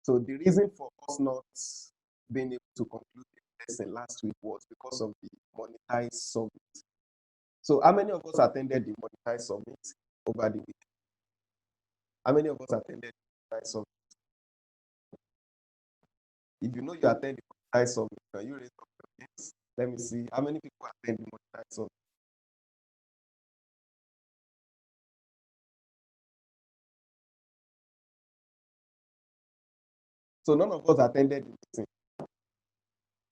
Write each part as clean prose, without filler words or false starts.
So the reason for us not being able to conclude the lesson last week was because of the monetized summit. So how many of us attended the monetized summit over the week? How many of us attended the monetized summit? If you know you attend the monetized summit, can you raise up your hands? Let me see. How many people attend the monetized summit? So none of us attended the meeting.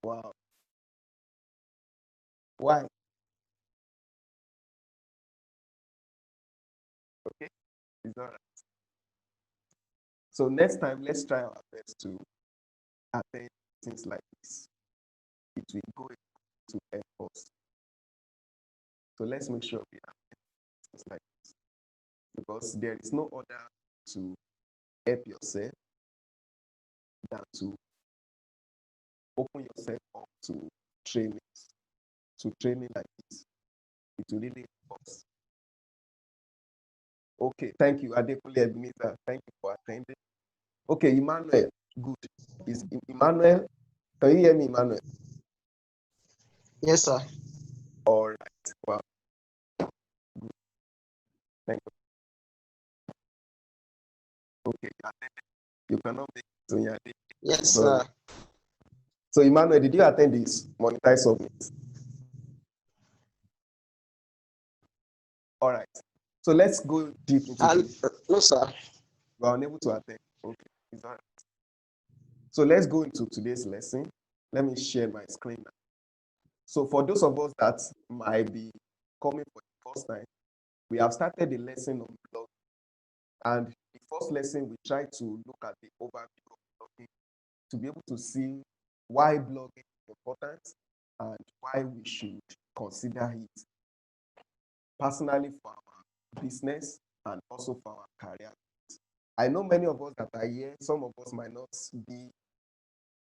Wow. Why? Okay. It's all right. So next time, let's try our best to attend things like this. It will go to help us. So let's make sure we attend things like this, because there is no other to help yourself than to open yourself up to training like this. It will really help us. Okay, thank you, Adekunle Ebenezer. Thank you for attending. Okay, Emmanuel, good. Is Emmanuel? Can you hear me, Emmanuel? Yes, sir. All right. Wow. Good. Thank you. Okay, you cannot make it, so yeah. Yes, Sorry. sir. So, Emmanuel, did you attend this monetized summit? All right. So let's go deep into No, sir. You are unable to attend. Okay. It's all right. So let's go into today's lesson. Let me share my screen now. So for those of us that might be coming for the first time, we have started the lesson on blogging. And the first lesson, we tried to look at the overview of blogging to be able to see why blogging is important and why we should consider it personally for our business and also for our career. I know many of us that are here, some of us might not be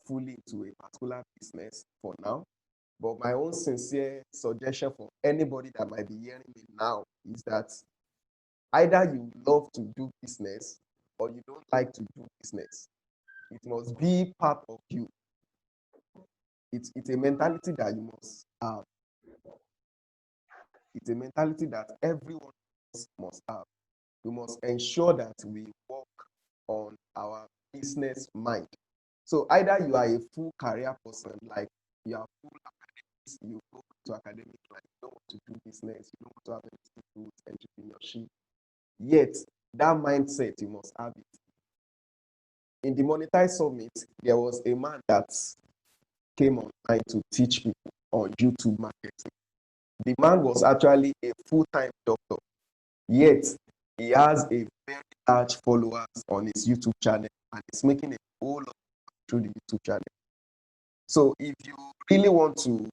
fully into a particular business for now, but my own sincere suggestion for anybody that might be hearing me now is that either you love to do business or you don't like to do business. It must be part of you. It's a mentality that you must have. It's a mentality that everyone must have. We must ensure that we work on our business mind. So either you are a full career person, like you are full academics, you go to academic, like you don't want to do business, you don't want to have anything to do with entrepreneurship. Yet that mindset, you must have it. In the monetized summit, there was a man that came online to teach people on YouTube marketing. The man was actually a full-time doctor, yet he has a very large followers on his YouTube channel and is making a whole lot through the YouTube channel. So if you really want to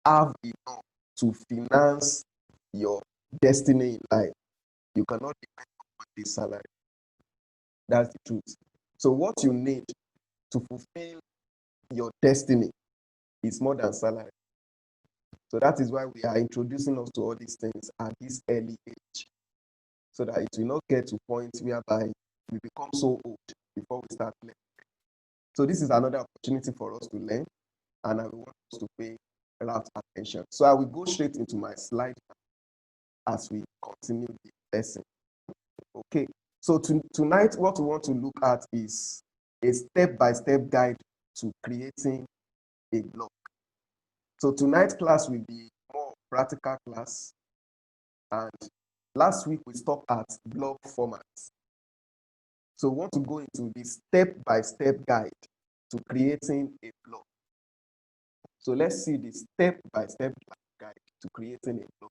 have enough to finance your destiny in life, you cannot depend on this salary. That's the truth. So what you need to fulfill your destiny is more than salary. So that is why we are introducing us to all these things at this early age, so that it will not get to points whereby we become so old before we start learning. So this is another opportunity for us to learn, and I want us to pay rapt attention. So I will go straight into my slide as we continue the lesson. Okay, so tonight what we want to look at is a step-by-step guide to creating a blog. So tonight's class will be more practical class, and last week we stopped at blog formats. So we want to go into the step-by-step guide to creating a blog. So let's see the step-by-step guide to creating a blog.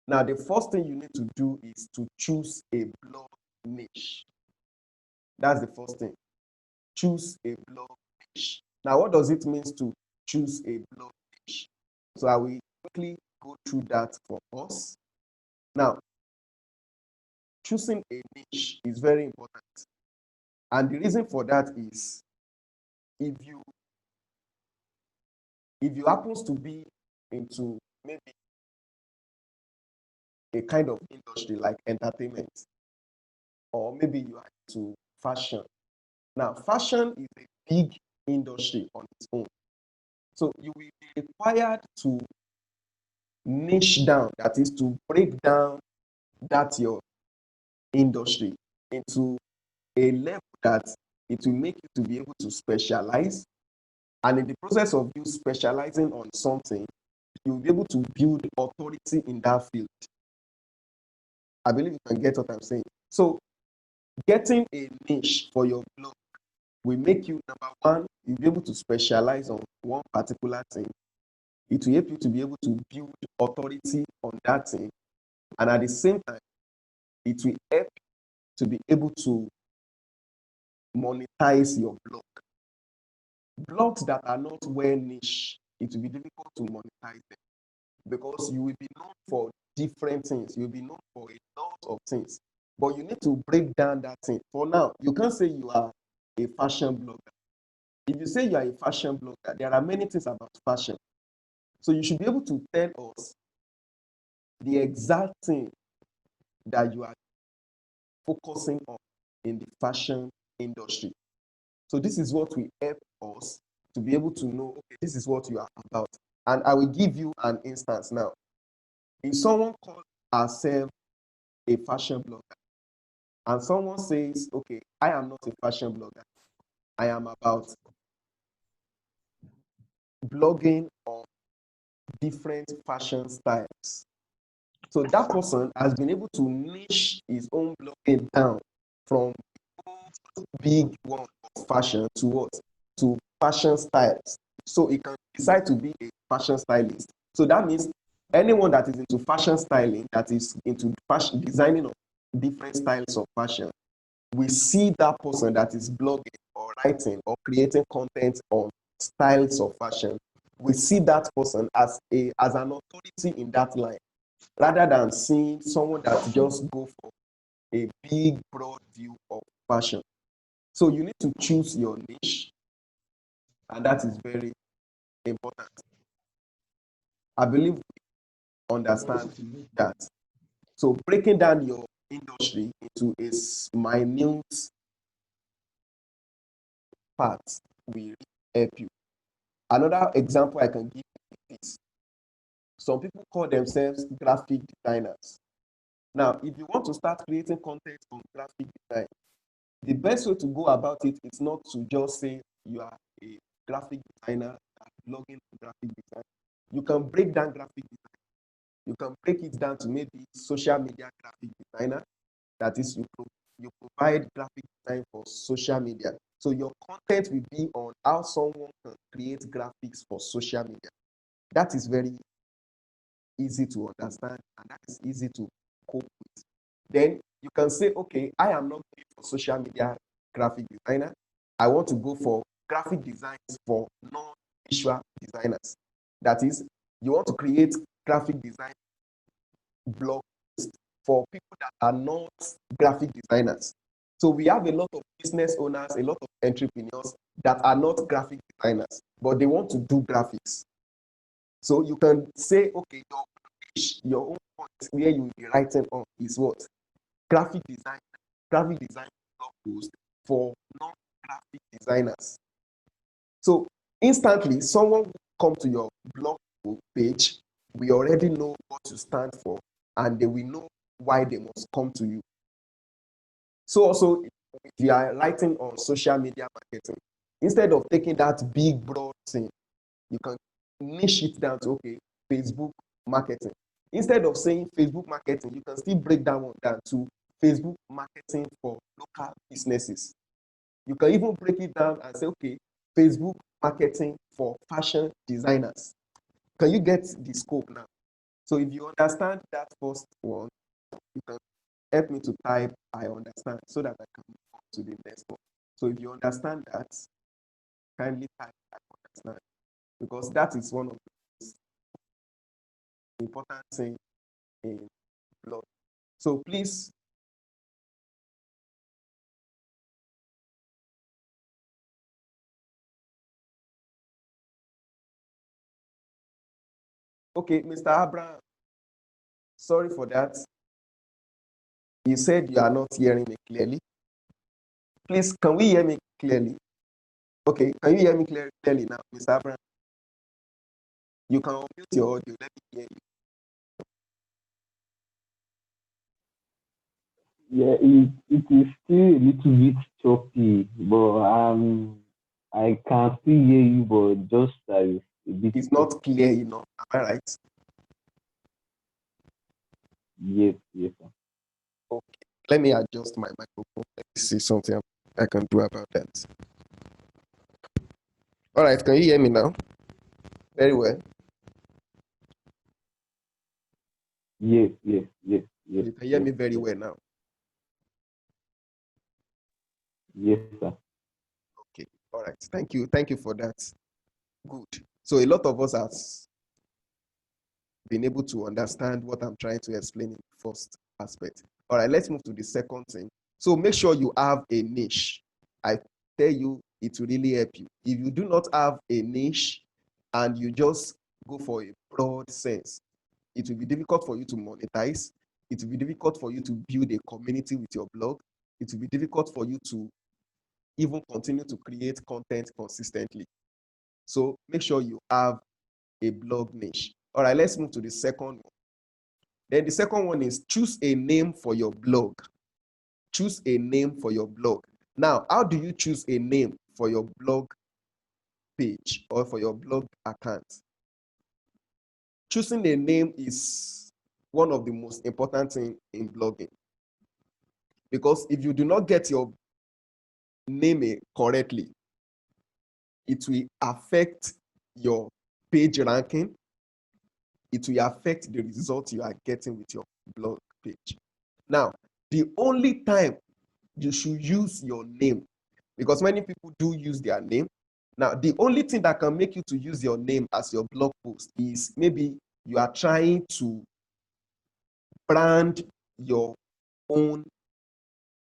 Now, the first thing you need to do is to choose a blog niche. That's the first thing. Choose a blog niche. Now, what does it mean to choose a blog niche? So I will quickly go through that for us. Now, choosing a niche is very important. And the reason for that is if you happens to be into maybe a kind of industry like entertainment, or maybe you are into fashion, Now, fashion is a big industry on its own. So you will be required to niche down, that is to break down that your industry into a level that it will make you to be able to specialize. And in the process of you specializing on something, you'll be able to build authority in that field. I believe you can get what I'm saying. So getting a niche for your blog will make you, number one, you'll be able to specialize on one particular thing. It will help you to be able to build authority on that thing. And at the same time, it will help you to be able to monetize your blog. Blogs that are not well niche, it will be difficult to monetize them because you will be known for different things. You'll be known for a lot of things. But you need to break down that thing. For now, you can't say you are a fashion blogger. If you say you are a fashion blogger, there are many things about fashion. So you should be able to tell us the exact thing that you are focusing on in the fashion industry. So this is what will help us to be able to know, okay, this is what you are about. And I will give you an instance now. If someone calls herself a fashion blogger and someone says, okay, I am not a fashion blogger, I am about blogging on different fashion styles. So that person has been able to niche his own blogging down from big one of fashion to what? To fashion styles. So he can decide to be a fashion stylist. So that means anyone that is into fashion styling, that is into fashion designing of different styles of fashion, we see that person that is blogging or writing or creating content on styles of fashion. We see that person as an authority in that line, rather than seeing someone that just go for a big broad view of fashion. So you need to choose your niche, and that is very important. I believe we understand that. So breaking down your industry into a minute part will help you. Another example I can give you is some people call themselves graphic designers. Now, if you want to start creating content on graphic design, the best way to go about it is not to just say you are a graphic designer, blogging on graphic design. You can break down graphic design. You can break it down to maybe social media graphic designer. That is, you provide graphic design for social media. So your content will be on how someone can create graphics for social media. That is very easy to understand and that is easy to cope with. Then you can say, okay, I am not going for social media graphic designer. I want to go for graphic designs for non-visual designers. That is, you want to create graphic design blog for people that are not graphic designers. So we have a lot of business owners, a lot of entrepreneurs that are not graphic designers, but they want to do graphics. So you can say, okay, your own point where you will be writing on is what? Graphic design blog post for non-graphic designers. So instantly, someone will come to your blog page, we already know what you stand for, and they will know why they must come to you. So also, if you are writing on social media marketing, instead of taking that big broad thing, you can niche it down to, okay, Facebook marketing. Instead of saying Facebook marketing, you can still break that one down to Facebook marketing for local businesses. You can even break it down and say, okay, Facebook marketing for fashion designers. Can you get the scope now? So if you understand that first one, you can help me to type I understand so that I can move on to the next one. So if you understand that, kindly type I understand, because that is one of the important things in blog. So please, okay, Mr. Abraham, sorry for that. You said you are not hearing me clearly. Please, can we hear me clearly? Okay, can you hear me clearly now, Mr. Abraham? You can unmute your audio. Let me hear you. Yeah, it is still a little bit choppy, but I can still hear you, but just a bit It's choppy. not clear enough. Am I right? Yes, yes, sir. Okay. Let me adjust my microphone. Let me see something I can do about that. All right, can you hear me now? Very well. Yes, yes, yes, yes, You can hear yes, me very yes, well now. yes, sir. Okay. All right. Thank you. Thank you for that. Good. So a lot of us have been able to understand what I'm trying to explain in the first aspect. All right, let's move to the second thing. So make sure you have a niche. I tell you, it will really help you. If you do not have a niche and you just go for a broad sense, it will be difficult for you to monetize. It will be difficult for you to build a community with your blog. It will be difficult for you to even continue to create content consistently. So make sure you have a blog niche. All right, let's move to the second one. Then the second one is choose a name for your blog. Choose a name for your blog. Now, how do you choose a name for your blog page or for your blog account? Choosing a name is one of the most important things in blogging, because if you do not get your name correctly, it will affect your page ranking. It will affect the results you are getting with your blog page. Now, the only time you should use your name, because many people do use their name. Now, the only thing that can make you to use your name as your blog post is maybe you are trying to brand your own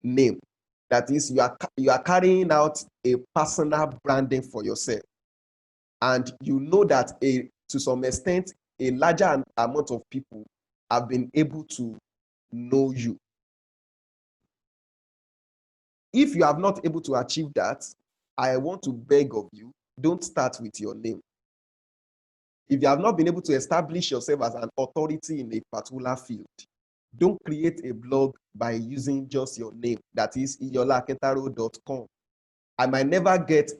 name. That is, you are carrying out a personal branding for yourself, and you know that to some extent a larger amount of people have been able to know you. If you have not able to achieve that, I want to beg of you, don't start with your name. If you have not been able to establish yourself as an authority in a particular field, don't create a blog by using just your name. That is iyolakentaro.com. I might never get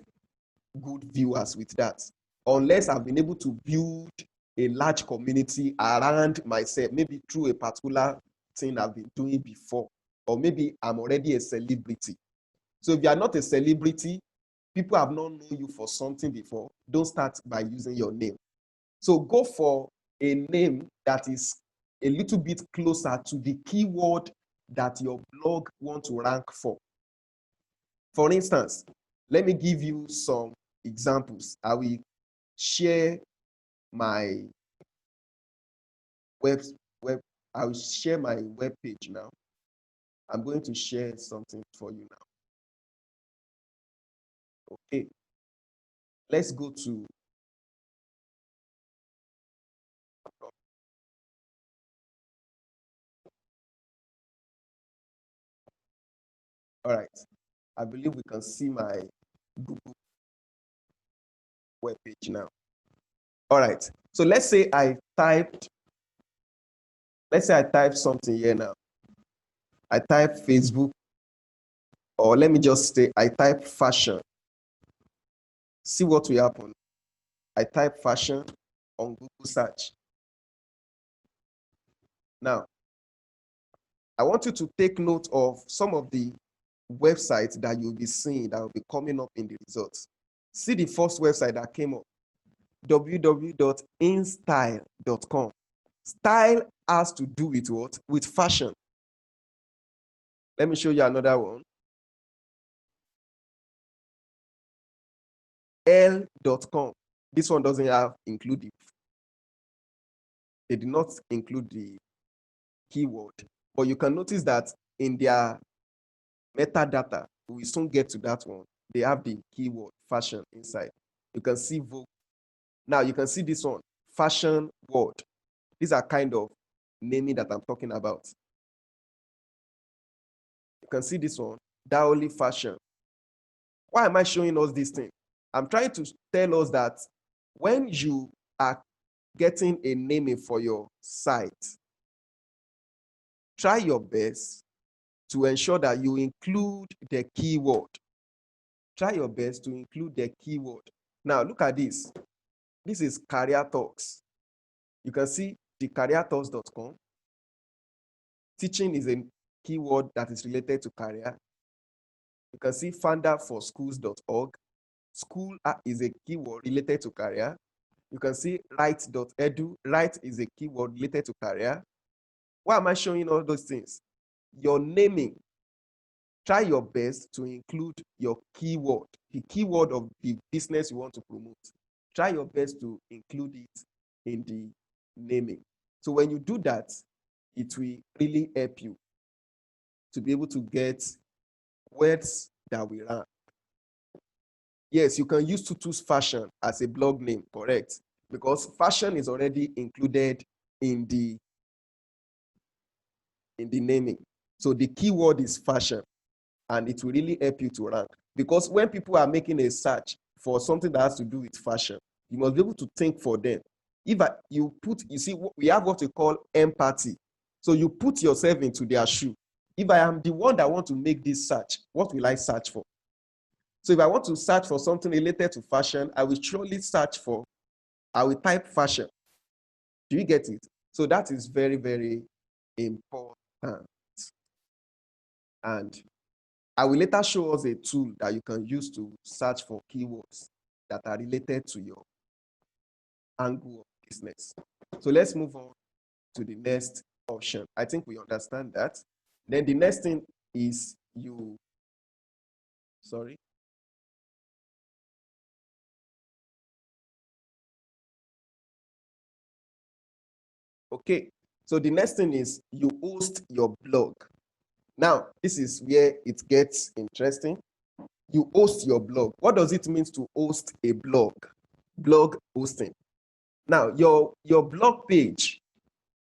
good viewers with that unless I've been able to build a large community around myself, maybe through a particular thing I've been doing before, or maybe I'm already a celebrity. So if you are not a celebrity, people have not known you for something before, don't start by using your name. So go for a name that is a little bit closer to the keyword that your blog wants to rank for. For instance, let me give you some examples. I will share my web, web I will share my web page now. I'm going to share something for you now. Okay, let's go to, all right, I believe we can see my Google web page now. All right, so let's say I typed something here now. I type Facebook, or let me just say I type fashion. See what will happen. I type fashion on Google search. Now, I want you to take note of some of the websites that you'll be seeing that will be coming up in the results. See the first website that came up, www.instyle.com. Style has to do with what? With fashion. Let me show you another one. L.com. This one doesn't have include it. They did not include the keyword. But you can notice that in their metadata, we will soon get to that one. They have the keyword fashion inside. You can see Vogue. Now you can see this one, fashion world. These are kind of naming that I'm talking about. You can see this one, Daoli fashion. Why am I showing us this thing? I'm trying to tell us that when you are getting a naming for your site, try your best to ensure that you include the keyword. Try your best to include the keyword. Now, look at this. This is Career Talks. You can see the careertalks.com. Teaching is a keyword that is related to career. You can see founderforschools.org. School is a keyword related to career. You can see write.edu. Write is a keyword related to career. Why am I showing all those things? Your naming. Try your best to include your keyword, the keyword of the business you want to promote. Try your best to include it in the naming. So when you do that, it will really help you to be able to get words that will rank. Yes, you can use Tutu's fashion as a blog name, correct? Because fashion is already included in the naming. So the keyword is fashion, and it will really help you to rank. Because when people are making a search for something that has to do with fashion, you must be able to think for them. You see, we have what we call empathy. So you put yourself into their shoe. If I am the one that want to make this search, what will I search for? So if I want to search for something related to fashion, I will type fashion. Do you get it? So that is very, very important. And I will later show us a tool that you can use to search for keywords that are related to your angle of business. So let's move on to the next option. I think we understand that. Then the next thing is sorry. Okay, so the next thing is you host your blog. Now, this is where it gets interesting. You host your blog. What does it mean to host a blog? Blog hosting. Now, your blog page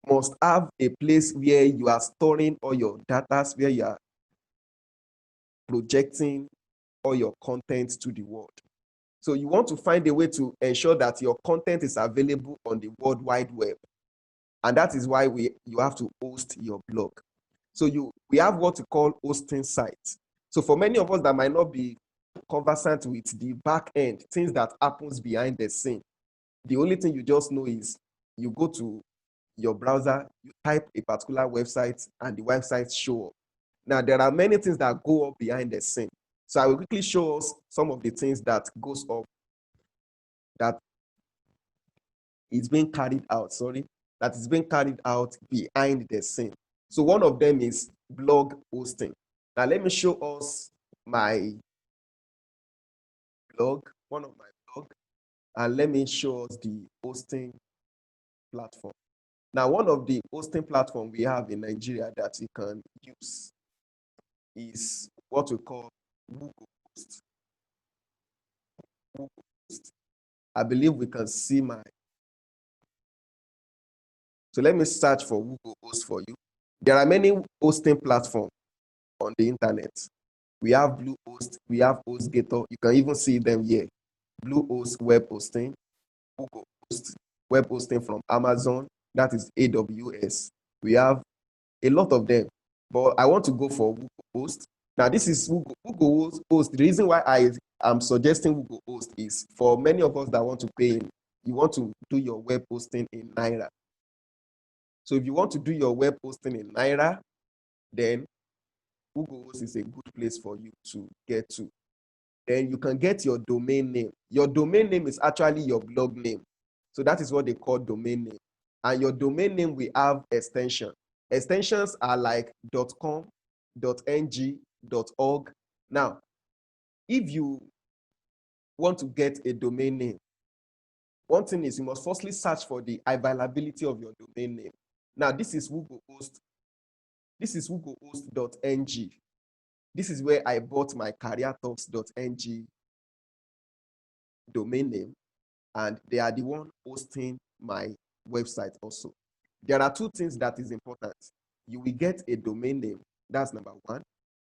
must have a place where you are storing all your data, where you are projecting all your content to the world. So you want to find a way to ensure that your content is available on the World Wide Web. And that is why you have to host your blog. So we have what we call hosting sites. So for many of us that might not be conversant with the back end, things that happens behind the scene, the only thing you just know is you go to your browser, you type a particular website, and the website show up. Now, there are many things that go up behind the scene. So I will quickly show us some of the things that goes up, that is being carried out, that is being carried out behind the scene. So one of them is blog hosting. Now let me show us my blog, one of my blog, and let me show us the hosting platform. Now, one of the hosting platform we have in Nigeria that you can use is what we call Google Host. Google Host. I believe we can see so let me search for Google Host for you. There are many hosting platforms on the internet. We have Bluehost, we have HostGator. You can even see them here. Bluehost web hosting, Google Host web hosting from Amazon, that is AWS. We have a lot of them, but I want to go for Google Host. Now, this is Google Host. The reason why I am suggesting Google Host is for many of us that want to pay in, you want to do your web hosting in Naira. So if you want to do your web hosting in Naira, then Google Host is a good place for you to get to. Then you can get your domain name. Your domain name is actually your blog name. So that is what they call domain name. And your domain name will have extension. Extensions are like .com, .ng, .org. Now, if you want to get a domain name, one thing is you must firstly search for the availability of your domain name. Now, this is Google Host. This is googlehost.ng. This is where I bought my careertalks.ng domain name, and they are the one hosting my website also. There are two things that is important. You will get a domain name. That's number one.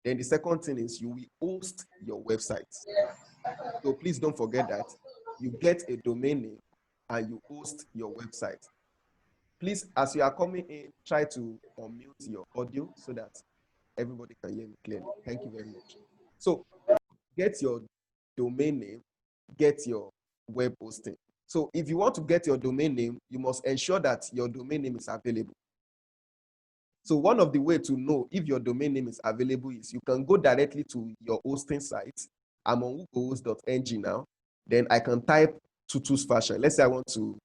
Then the second thing is you will host your website. So please don't forget that you get a domain name and you host your website. Please, as you are coming in, try to unmute your audio so that everybody can hear me clearly. Thank you very much. So get your domain name, get your web hosting. So if you want to get your domain name, you must ensure that your domain name is available. So one of the ways to know if your domain name is available is you can go directly to your hosting site. I'm on whogohost.ng now. Then I can type Tutu's Fashion. Let's say I want to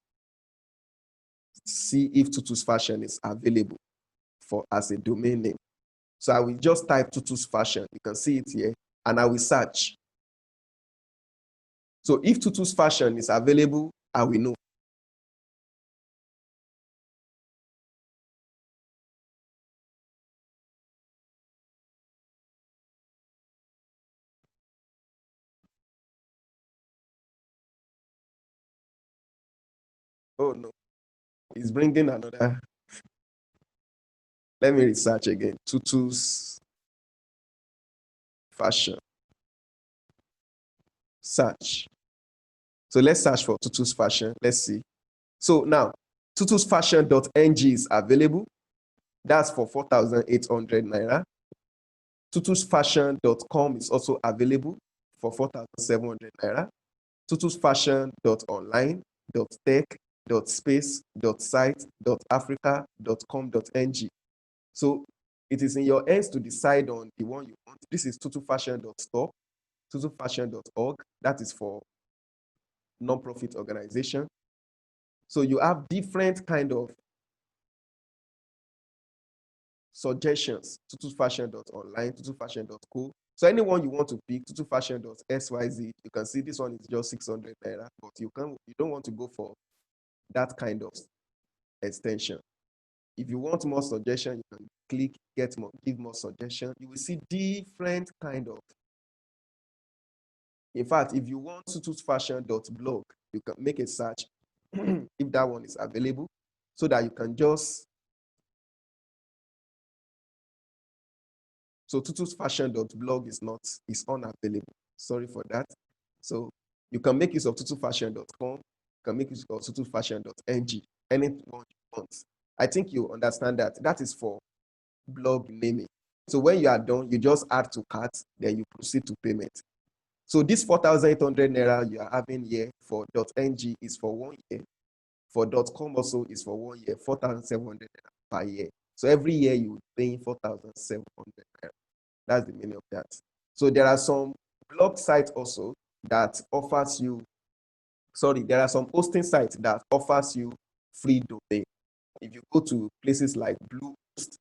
see if Tutu's Fashion is available for as a domain name. So I will just type Tutu's Fashion. You can see it here, and I will search. So if Tutu's Fashion is available, I will know. Oh no, it's bringing another. Let me research again. Tutu's Fashion. Search. So let's search for Tutu's Fashion. Let's see. So now, tutusfashion.ng is available. That's for 4,800 naira. Tutusfashion.com is also available for 4,700 naira. tutusfashion.online.tech.space.site.africa.com.ng. So it is in your hands to decide on the one you want. This is tutufashion.store, tutufashion.org. That is for non-profit organization. So you have different kind of suggestions. tutufashion.online, tutufashion.co. So anyone you want to pick, tutufashion.syz, you can see this one is just 600 naira, but you don't want to go for that kind of extension. If you want more suggestion, you can click get more, give more suggestion. You will see different kind of. In fact, if you want tutufashion.blog, you can make a search if that one is available, so that you can just. So tutusfashion.blog is unavailable. Sorry for that. So you can make use of tutufashion.com. You can make use of tutufashion.ng. Anyone you want. I think you understand that. That is for blog naming. So when you are done, you just add to cart, then you proceed to payment. So this 4,800 naira you are having here for .ng is for 1 year. For .com also is for 1 year, 4,700 naira per year. So every year you paying 4,700 naira. That's the meaning of that. So there are some blog sites also that offers you, there are some hosting sites that offers you free domain. If you go to places like Bluehost,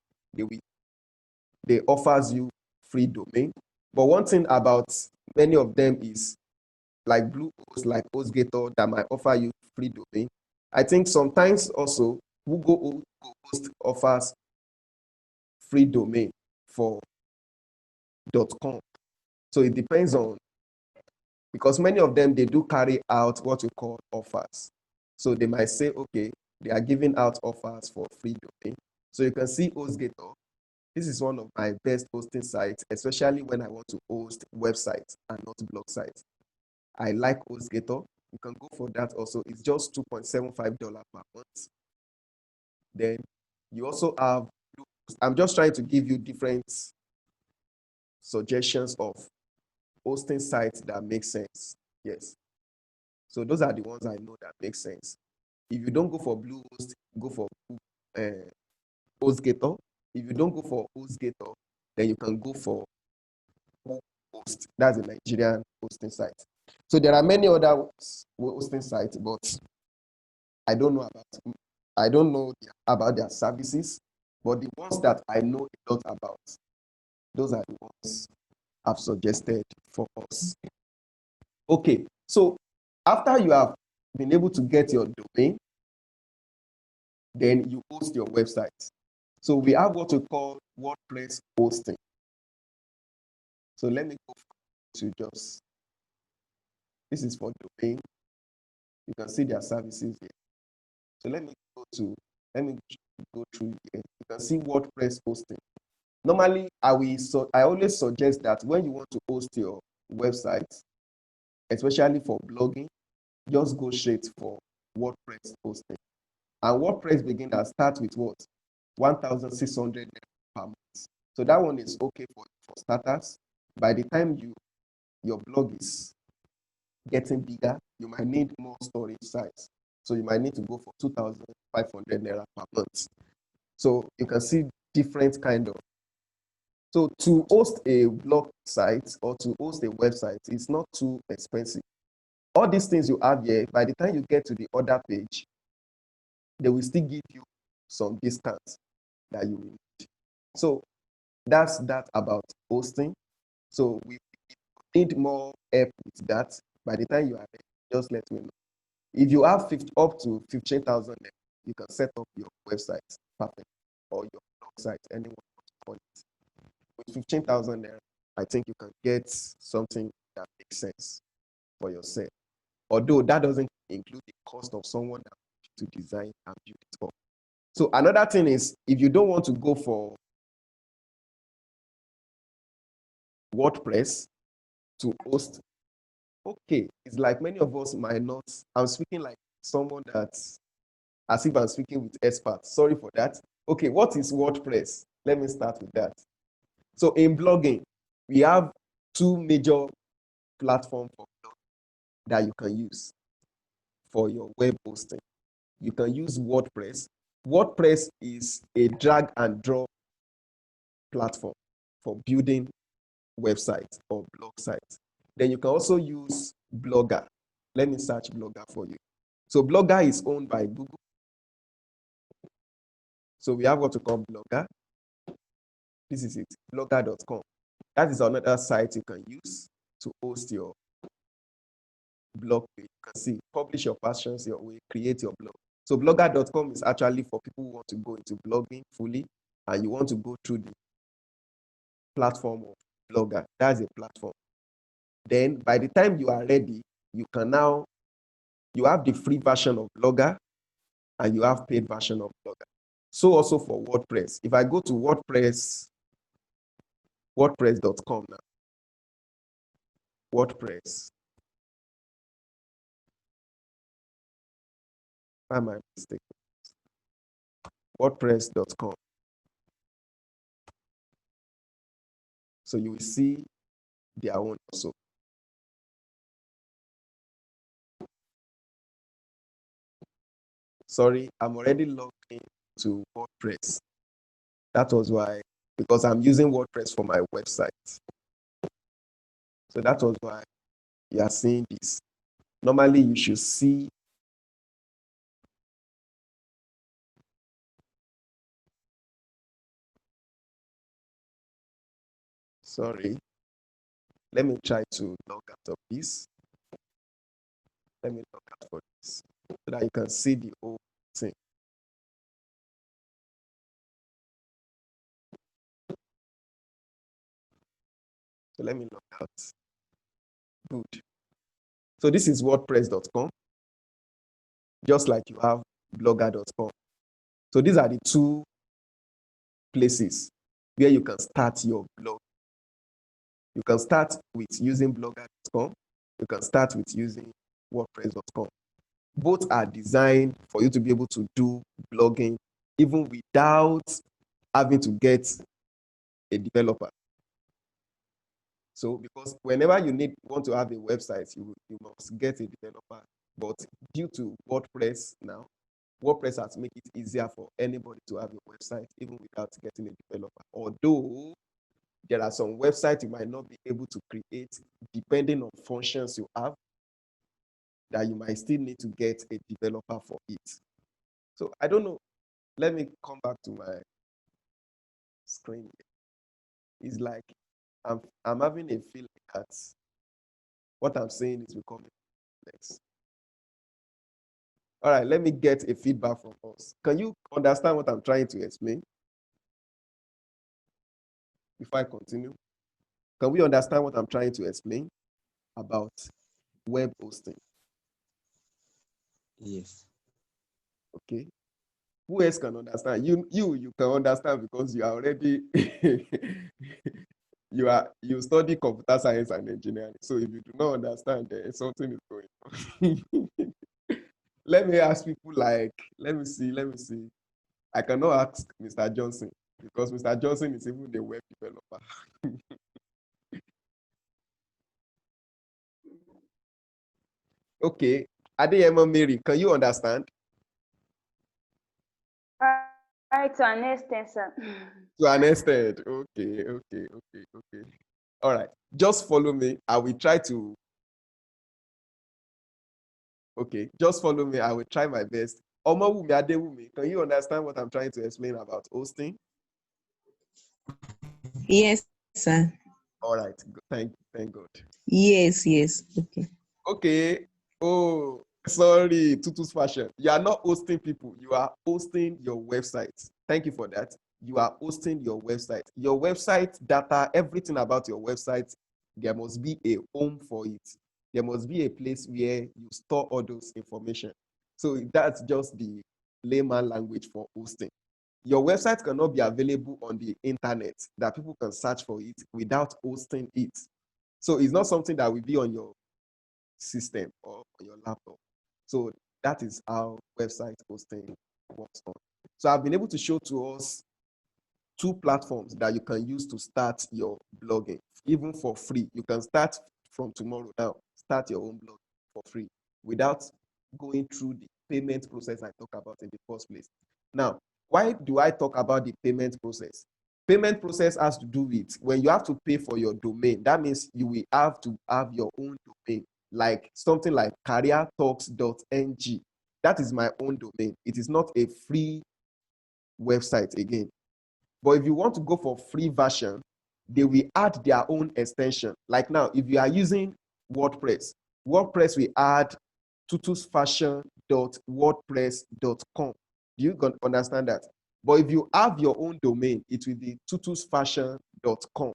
they offers you free domain. But one thing about many of them is like Bluehost, like HostGator, that might offer you free domain. I think sometimes also Google Host offers free domain for .com. So it depends on, because many of them, they do carry out what we call offers. So they might say, okay, they are giving out offers for free domain. So you can see HostGator. This is one of my best hosting sites, especially when I want to host websites and not blog sites. I like HostGator. You can go for that also. It's just $2.75 per month. Then you also have, I'm just trying to give you different suggestions of hosting sites that make sense. Yes. So those are the ones I know that make sense. If you don't go for Bluehost, go for HostGator. If you don't go for HostGator, then you can go for Host. That's a Nigerian hosting site. So there are many other hosting sites, but I don't know about their services. But the ones that I know a lot about, those are the ones I've suggested for us. Okay, so after you have been able to get your domain, then you host your website. So we have what we call WordPress hosting. So let me go to this is for domain. You can see their services here. So let me go through here. You can see WordPress hosting. Normally, I always suggest that when you want to host your website, especially for blogging, just go straight for WordPress hosting. And WordPress beginner start with what? 1,600 per month. So that one is okay for starters. By the time your blog is getting bigger, you might need more storage size. So you might need to go for 2,500 naira per month. So you can see different kind of. So to host a blog site or to host a website, it's not too expensive. All these things you have here, by the time you get to the other page, they will still give you some discounts that you will need. So that's that about hosting. So we need more help with that. By the time you are ready, just let me know. If you have up to 15,000, you can set up your website perfect or your blog site, anyone wants to call it. With 15,000 naira, I think you can get something that makes sense for yourself. Although that doesn't include the cost of someone to design and build it up. So another thing is, if you don't want to go for WordPress to host, okay, it's like many of us might not. I'm speaking like someone that's as if I'm speaking with experts. Sorry for that. Okay, what is WordPress? Let me start with that. So in blogging, we have two major platforms for blogging that you can use for your web hosting. You can use WordPress. WordPress is a drag and drop platform for building websites or blog sites. Then you can also use Blogger. Let me search Blogger for you. So Blogger is owned by Google. So we have what we call Blogger. This is it, blogger.com. That is another site you can use to host your blog page. You can see, publish your passions your way, create your blog. So blogger.com is actually for people who want to go into blogging fully and you want to go through the platform of Blogger. That's a platform. Then by the time you are ready, you have the free version of Blogger and you have paid version of Blogger. So also for WordPress. If I go to wordpress.com now, WordPress. Why am I mistaken? WordPress.com. So you will see their own also. Sorry, I'm already logged into WordPress. That was why, because I'm using WordPress for my website. So that was why you are seeing this. Normally, you should see. Sorry. Let me try to log out of this. Let me log out for this so that you can see the whole thing. So let me log out. Good. So this is WordPress.com, just like you have blogger.com. So these are the two places where you can start your blog. You can start with using blogger.com. You can start with using WordPress.com. Both are designed for you to be able to do blogging even without having to get a developer. So because whenever you want to have a website, you must get a developer. But due to WordPress now, WordPress has made it easier for anybody to have a website even without getting a developer. Although there are some websites you might not be able to create depending on functions you have that you might still need to get a developer for it. So I don't know. Let me come back to my screen. It's like I'm having a feeling that what I'm saying is becoming complex. All right, let me get a feedback from us. Can you understand what I'm trying to explain before I continue? Can we understand what I'm trying to explain about web hosting? Yes. Okay. Who else can understand? You can understand because you are already you study computer science and engineering. So if you do not understand, something is going on. Let me ask people like, let me see. I cannot ask Mr. Johnson because Mr. Johnson is even the web developer. Okay. Adeyemo Mary, can you understand? Right, to an extent, sir. To an extent. Okay. All right. Just follow me. I will try to. Okay. Just follow me. I will try my best. Omowumi Adewumi, can you understand what I'm trying to explain about hosting? Yes, sir. All right. Thank God. Yes. Okay. Okay. Oh, sorry, Tutu's fashion. You are not hosting people. You are hosting your website. Thank you for that. You are hosting your website. Your website data, everything about your website, there must be a home for it. There must be a place where you store all those information. So that's just the layman language for hosting. Your website cannot be available on the internet that people can search for it without hosting it. So it's not something that will be on your system or on your laptop. So that is how website hosting works on. So I've been able to show to us two platforms that you can use to start your blogging, even for free. You can start from tomorrow now, start your own blog for free without going through the payment process I talked about in the first place. Now, why do I talk about the payment process? Payment process has to do with when you have to pay for your domain. That means you will have to have your own domain, like something like careertalks.ng. That is my own domain. It is not a free website again. But if you want to go for free version, they will add their own extension. Like now, if you are using WordPress, WordPress will add tutusfashion.wordpress.com. Do you understand that? But if you have your own domain, it will be tutusfashion.com.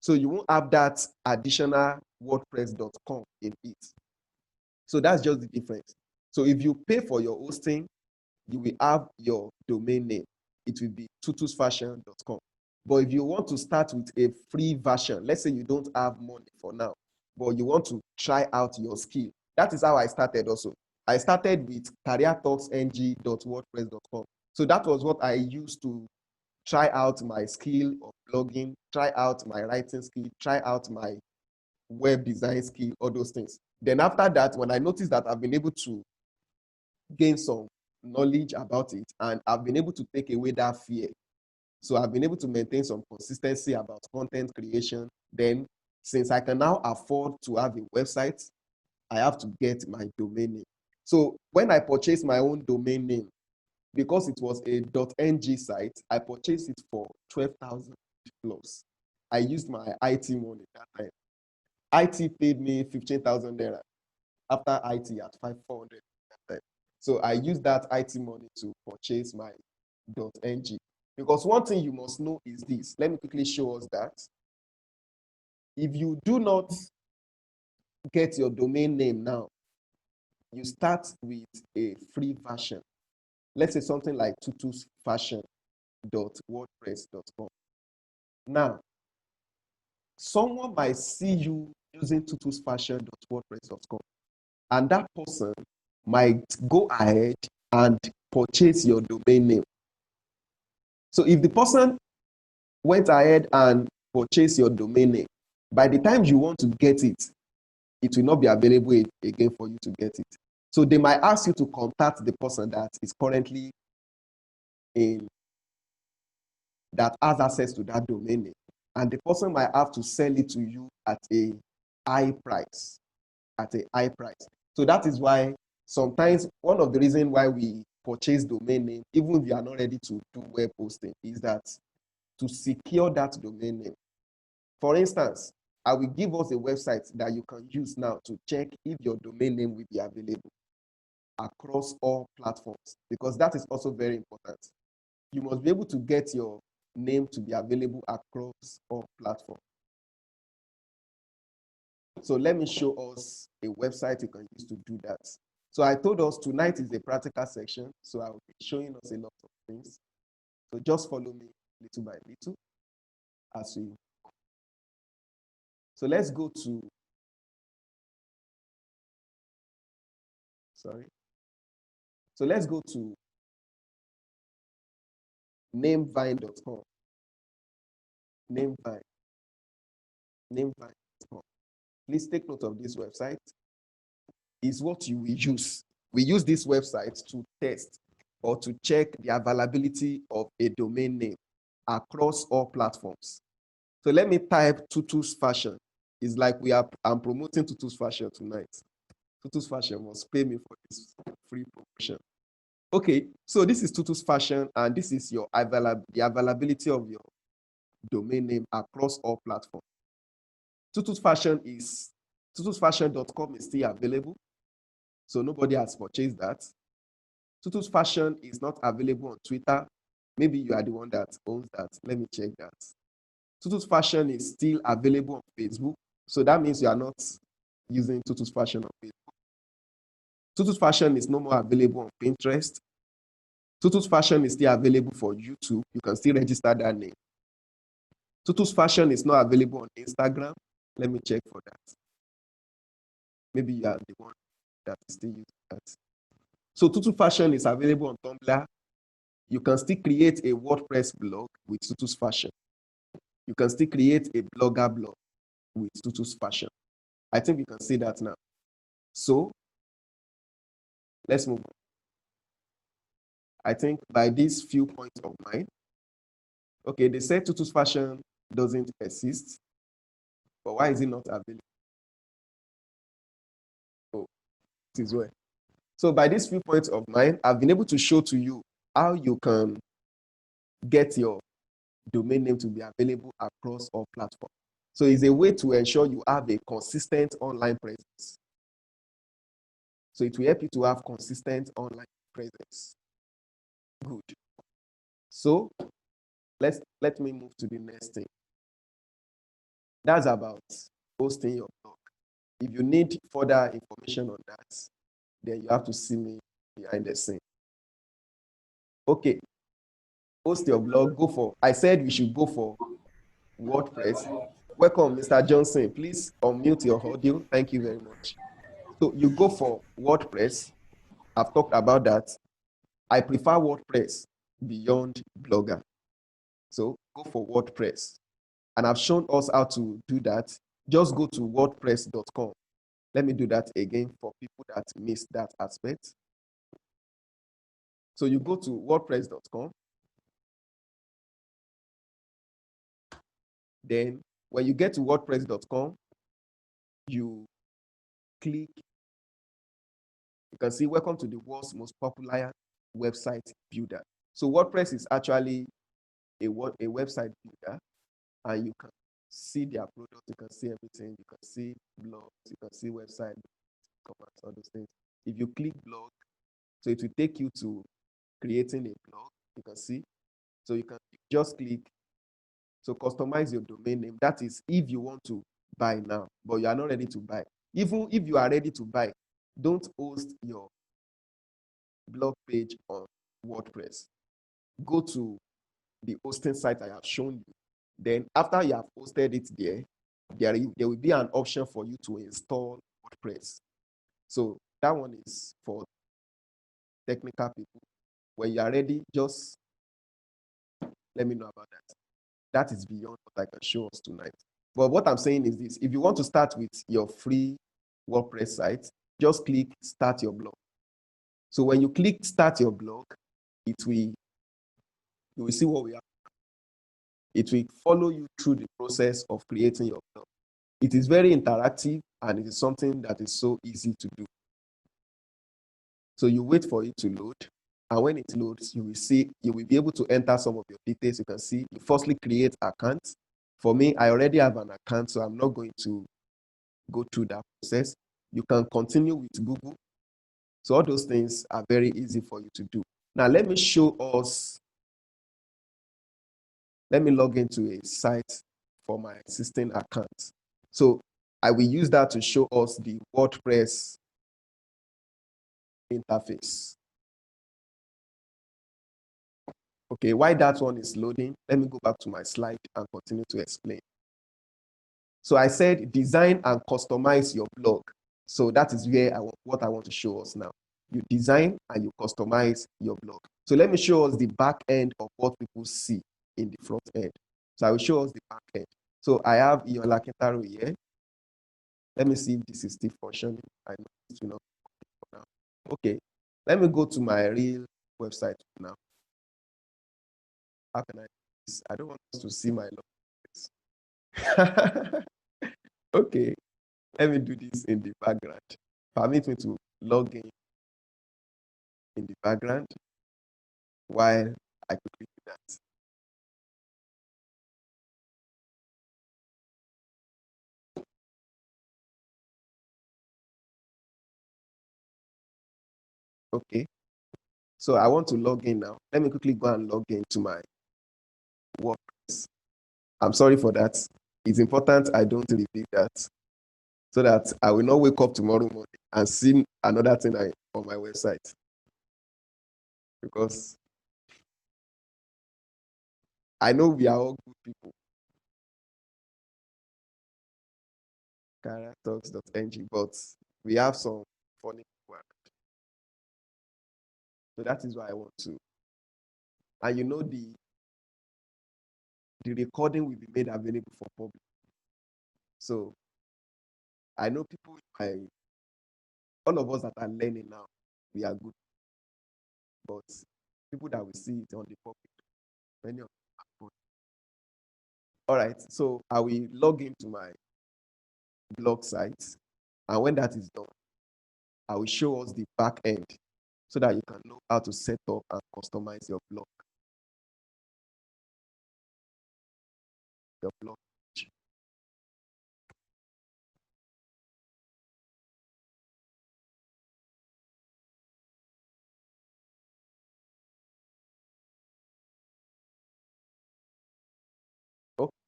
So you won't have that additional wordpress.com in it. So that's just the difference. So if you pay for your hosting, you will have your domain name. It will be tutusfashion.com. But if you want to start with a free version, let's say you don't have money for now, but you want to try out your skill. That is how I started also. I started with careertalksng.wordpress.com. So that was what I used to try out my skill of blogging, try out my writing skill, try out my web design skill, all those things. Then after that, when I noticed that I've been able to gain some knowledge about it and I've been able to take away that fear. So I've been able to maintain some consistency about content creation. Then since I can now afford to have a website, I have to get my domain name. So when I purchased my own domain name, because it was a .ng site, I purchased it for 12,000 plus. I used my IT money that time. IT paid me 15,000 naira after IT at 500 that time. So I used that IT money to purchase my .ng. Because one thing you must know is this. Let me quickly show us that. If you do not get your domain name now, you start with a free version. Let's say something like tutusfashion.wordpress.com. Now, someone might see you using tutusfashion.wordpress.com, and that person might go ahead and purchase your domain name. So if the person went ahead and purchased your domain name, by the time you want to get it, it will not be available again for you to get it. So they might ask you to contact the person that is currently that has access to that domain name. And the person might have to sell it to you at a high price. So that is why sometimes one of the reasons why we purchase domain name, even if you are not ready to do web hosting, is that to secure that domain name. For instance, I will give us a website that you can use now to check if your domain name will be available across all platforms, because that is also very important. You must be able to get your name to be available across all platforms. So let me show us a website you can use to do that. So I told us tonight is the practical section, so I'll be showing us a lot of things. So just follow me little by little as we. So let's go to, sorry. So let's go to namevine.com. Namevine. Namevine.com. Please take note of this website. Is what you will use. We use this website to test or to check the availability of a domain name across all platforms. So let me type Tutu's Fashion. It's like I'm promoting Tutu's Fashion tonight. Tutu's Fashion must pay me for this free promotion. Okay, so this is Tutu's Fashion, and this is the availability of your domain name across all platforms. tutusfashion.com is still available, so nobody has purchased that. Tutu's Fashion is not available on Twitter. Maybe you are the one that owns that. Let me check that. Tutu's Fashion is still available on Facebook, so that means you are not using Tutu's Fashion on Facebook. Tutu's Fashion is no more available on Pinterest. Tutu's Fashion is still available for YouTube. You can still register that name. Tutu's Fashion is not available on Instagram. Let me check for that. Maybe you are the one that is still using that. So Tutu Fashion is available on Tumblr. You can still create a WordPress blog with Tutu's Fashion. You can still create a blogger blog with Tutu's Fashion. I think you can see that now. So let's move on. I think by these few points of mine, okay, they said Tutu's Fashion doesn't exist, but why is it not available? Oh, this is where. So by these few points of mine, I've been able to show to you how you can get your domain name to be available across all platforms. So it's a way to ensure you have a consistent online presence. So it will help you to have consistent online presence. Good. So let me move to the next thing. That's about hosting your blog. If you need further information on that, then you have to see me behind the scene. Okay. Host your blog. I said we should go for WordPress. Welcome, Mr. Johnson. Please unmute your audio. Thank you very much. So you go for WordPress. I've talked about that. I prefer WordPress beyond Blogger. So go for WordPress. And I've shown us how to do that. Just go to wordpress.com. Let me do that again for people that missed that aspect. So you go to wordpress.com. Then when you get to wordpress.com, you click, you can see welcome to the world's most popular website builder. So WordPress is actually a website builder, and you can see their products, you can see everything, you can see blogs, you can see website, comments, all those things. If you click blog, so it will take you to creating a blog, you can see. So you can just click, so customize your domain name. That is if you want to buy now, but you are not ready to buy. Even if you are ready to buy, don't host your blog page on WordPress. Go to the hosting site I have shown you. Then after you have posted it there, there will be an option for you to install WordPress. So that one is for technical people. When you are ready, just let me know about that. That is beyond what I can show us tonight. But what I'm saying is this: if you want to start with your free WordPress site, just click Start Your Blog. So when you click Start Your Blog, you will see what we have. It will follow you through the process of creating your blog. It is very interactive, and it is something that is so easy to do. So you wait for it to load, and when it loads, you will be able to enter some of your details. You can see you firstly create accounts. For me, I already have an account, so I'm not going to go through that process. You can continue with Google. So all those things are very easy for you to do. Now let me show us. Let me log into a site for my existing account. So I will use that to show us the WordPress interface. Okay, while that one is loading, let me go back to my slide and continue to explain. So I said design and customize your blog. So that is where what I want to show us now. You design and you customize your blog. So let me show us the back end of what people see in the front end. So I will show us the back end. So I have your Lakintaro here. Let me see if this is still functioning. I know it will not for now. Okay, let me go to my real website now. How can I do this? I don't want us to see my log. Okay, let me do this in the background. Permit me to log in the background while I quickly do that. Okay, so I want to log in now. Let me quickly go and log into my WordPress. I'm sorry for that. It's important I don't repeat that so that I will not wake up tomorrow morning and see another thing on my website. Because I know we are all good people. Talks.ng, but we have some funny work. So that is why I want to. And you know the recording will be made available for public. So I know people, all of us that are learning now, we are good. But people that will see it on the public, many of them are good. All right, so I will log into my blog site. And when that is done, I will show us the back end so that you can know how to set up and customize your blog. Your blog.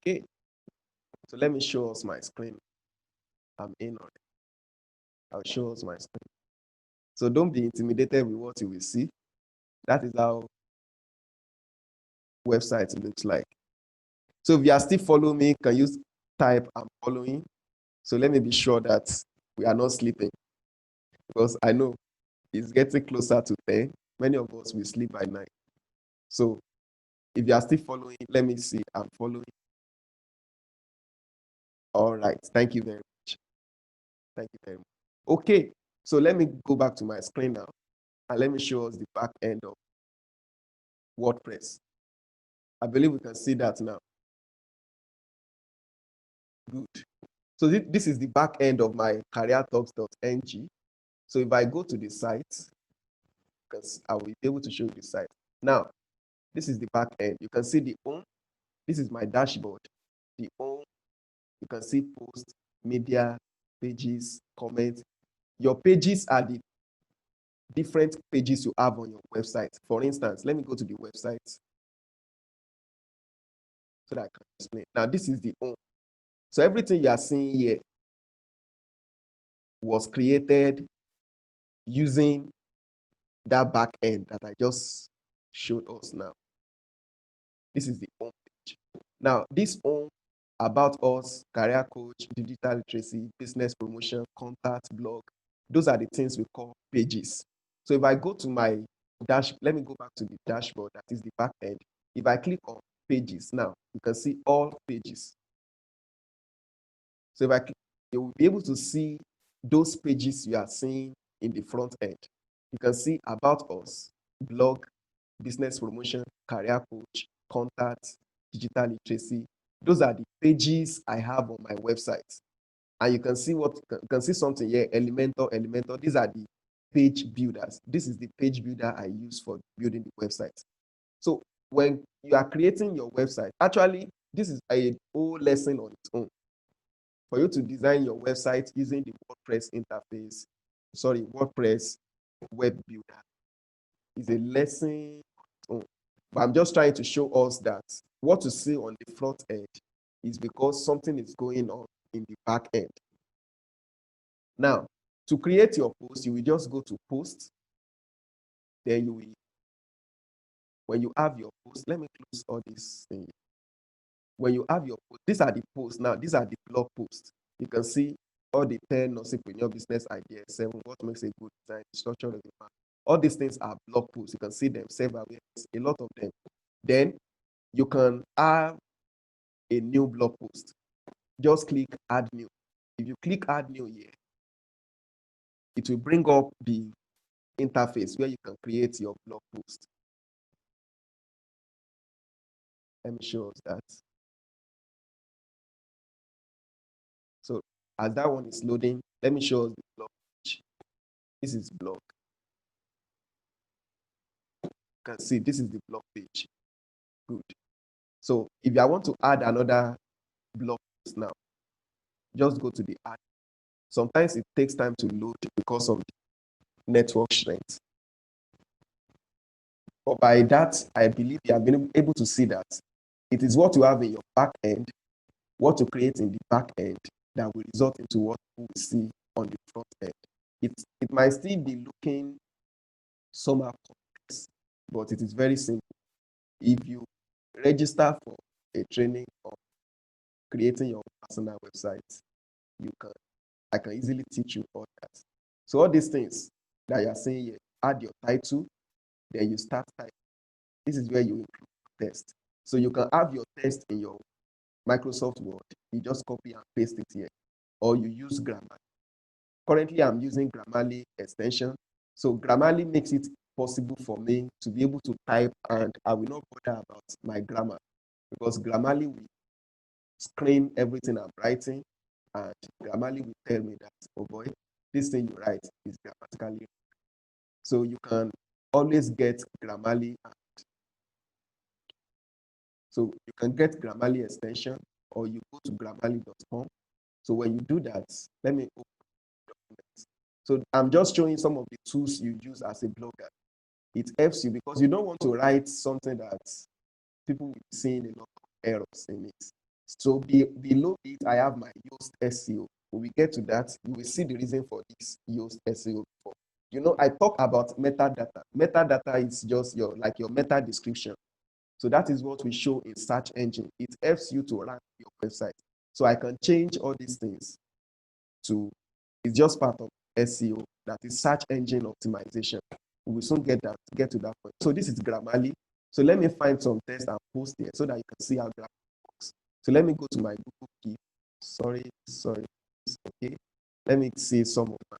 Okay, so let me show us my screen. I'm in on it. I'll show us my screen. So don't be intimidated with what you will see. That is how website looks like. So if you are still following me, can you type I'm following? So let me be sure that we are not sleeping, because I know it's getting closer to 10. Many of us will sleep by night. So if you are still following, let me see. I'm following. All right. Thank you very much. Thank you very much. Okay. So let me go back to my screen now and let me show us the back end of WordPress. I believe we can see that now. Good. So this is the back end of my careertalks.ng. So if I go to the site, because I will be able to show you the site. Now, this is the back end. You can see the home. This is my dashboard. The home, you can see post, media, pages, comments. Your pages are the different pages you have on your website. For instance, let me go to the website so that I can explain. Now, this is the home. So everything you are seeing here was created using that back end that I just showed us now. This is the home page. Now, this home, about us, career coach, digital literacy, business promotion, contact, blog, those are the things we call pages. So if I go to my let me go back to the dashboard, that is the back end. If I click on pages now, you can see all pages. So if I click, you will be able to see those pages you are seeing in the front end. You can see about us, blog, business promotion, career coach, contact, digital literacy. Those are the pages I have on my website. And you can see you can see something here, Elementor. These are the page builders. This is the page builder I use for building the website. So when you are creating your website, actually, this is a whole lesson on its own. For you to design your website using the WordPress interface, WordPress web builder is a lesson on its own. But I'm just trying to show us that what you see on the front end is because something is going on in the back end. Now, to create your post, you will just go to post. Then when you have your post, let me close all these things. When you have your post, these are the posts now. These are the blog posts. You can see all the 10 entrepreneur business ideas, 7 what makes a good design, structure of the market. All these things are blog posts. You can see them, self-awareness, a lot of them. Then you can have a new blog post. Just click add new. If you click add new here, it will bring up the interface where you can create your blog post. Let me show us that. So as that one is loading, let me show us the blog page. This is blog. You can see this is the blog page. Good. So if I want to add another blog post now, just go to the add. Sometimes it takes time to load because of the network strength. But by that, I believe you have been able to see that it is what you have in your back end, what to create in the back end that will result into what we see on the front end. It might still be looking somehow complex, but it is very simple. If you register for a training on creating your personal website, I can easily teach you all that. So all these things that you're saying here, add your title, then you start typing. This is where you include text. So you can have your text in your Microsoft Word. You just copy and paste it here, or you use Grammarly. Currently, I'm using Grammarly extension. So Grammarly makes it possible for me to be able to type, and I will not bother about my grammar because Grammarly will screen everything I'm writing, and Grammarly will tell me that, oh boy, this thing you write is grammatically. So you can always get Grammarly. So you can get Grammarly extension, or you go to grammarly.com. So when you do that, let me open documents. So I'm just showing some of the tools you use as a blogger. It helps you because you don't want to write something that people will be seeing a lot of errors in it. So below it, I have my Yoast SEO. When we get to that, you will see the reason for this Yoast SEO before. You know, I talk about metadata. Metadata is just your meta description. So that is what we show in search engine. It helps you to rank your website. So I can change all these things to, it's just part of SEO, that is search engine optimization. We will soon get to that point. So this is Grammarly. So let me find some text and post here so that you can see how Grammarly works. So let me go to my Google Keep. Sorry. Okay. Let me see some of my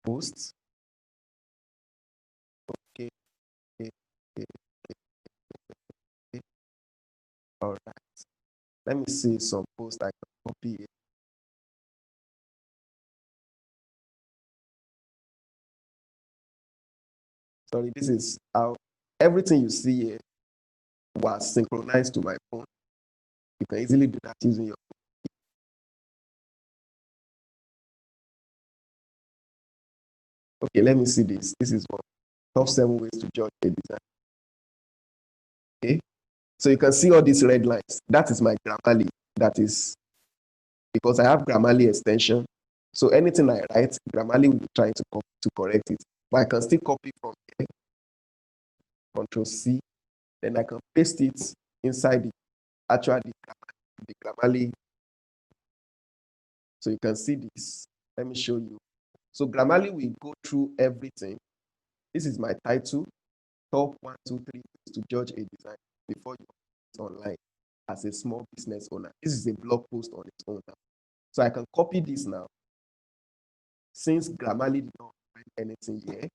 posts. Okay. All right. Let me see some posts I can copy here. Sorry, this is how everything you see here was synchronized to my phone. You can easily do that using your phone. Okay, let me see this. This is one. Top 7 ways to judge a design. Okay, so you can see all these red lines. That is my Grammarly. That is because I have Grammarly extension. So anything I write, Grammarly will be trying to correct it. But I can still copy from here, Control C, then I can paste it inside the Grammarly. So you can see this. Let me show you. So Grammarly will go through everything. This is my title, top 1, 2, 3 ways to judge a design before you put it online as a small business owner. This is a blog post on its own now. So I can copy this now. Since Grammarly did not find anything here,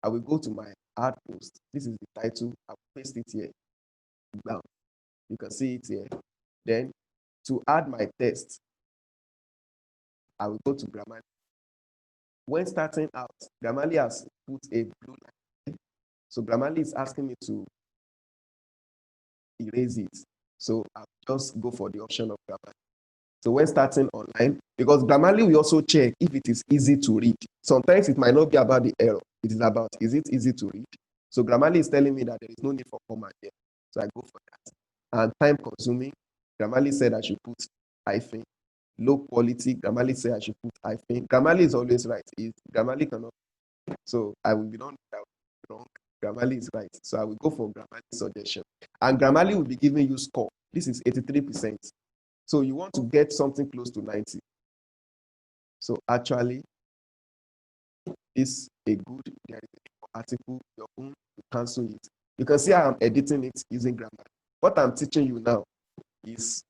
I will go to my add post. This is the title. I will paste it here. Now, you can see it here. Then to add my text, I will go to Grammarly. When starting out, Grammarly has put a blue line. So Grammarly is asking me to erase it. So I'll just go for the option of Grammarly. So when starting online, because Grammarly will also check if it is easy to read. Sometimes it might not be about the error. It is about, is it easy to read? So Grammarly is telling me that there is no need for comma here. So I go for that. And time consuming, Grammarly said I should put hyphen. Low quality, Grammarly said I should put hyphen. Grammarly is always right. Grammarly cannot So I will be wrong. Grammarly is right. So I will go for Grammarly suggestion. And Grammarly will be giving you score. This is 83%. So you want to get something close to 90. So actually, this a good there is a article, your own, you cancel it. You can see how I'm editing it using Grammarly. What I'm teaching you now is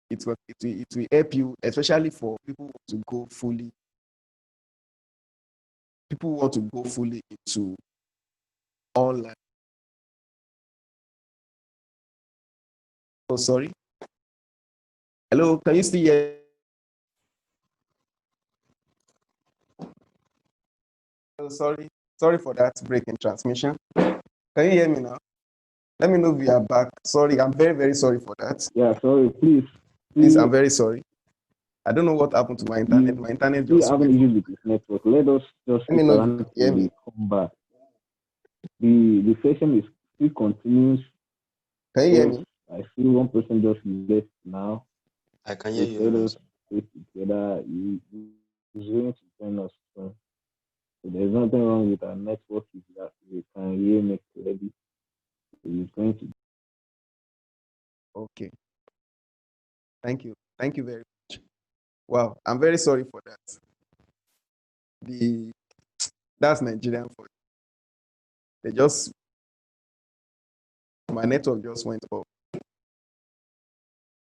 it will help you, especially for people who want to go fully into online. Oh, sorry. Hello, can you still hear? Oh, sorry for that break in transmission. Can you hear me now? Let me know if you are back. Sorry, I'm very, very sorry for that. Yeah, sorry, please. Please, I'm very sorry. I don't know what happened to my internet. My internet We just having went. issues with this network. Let us just Let me stick know if you around can hear till me. we come back. The session is still continues. Can you hear me? I see one person just left now. I can hear Please you let now, us sir. stay together. He's going to join us soon. So there's nothing wrong with our network if you can hear me clearly. He's going to. Okay. Thank you. Thank you very much. Wow, I'm very sorry for that. That's Nigerian for my network just went off.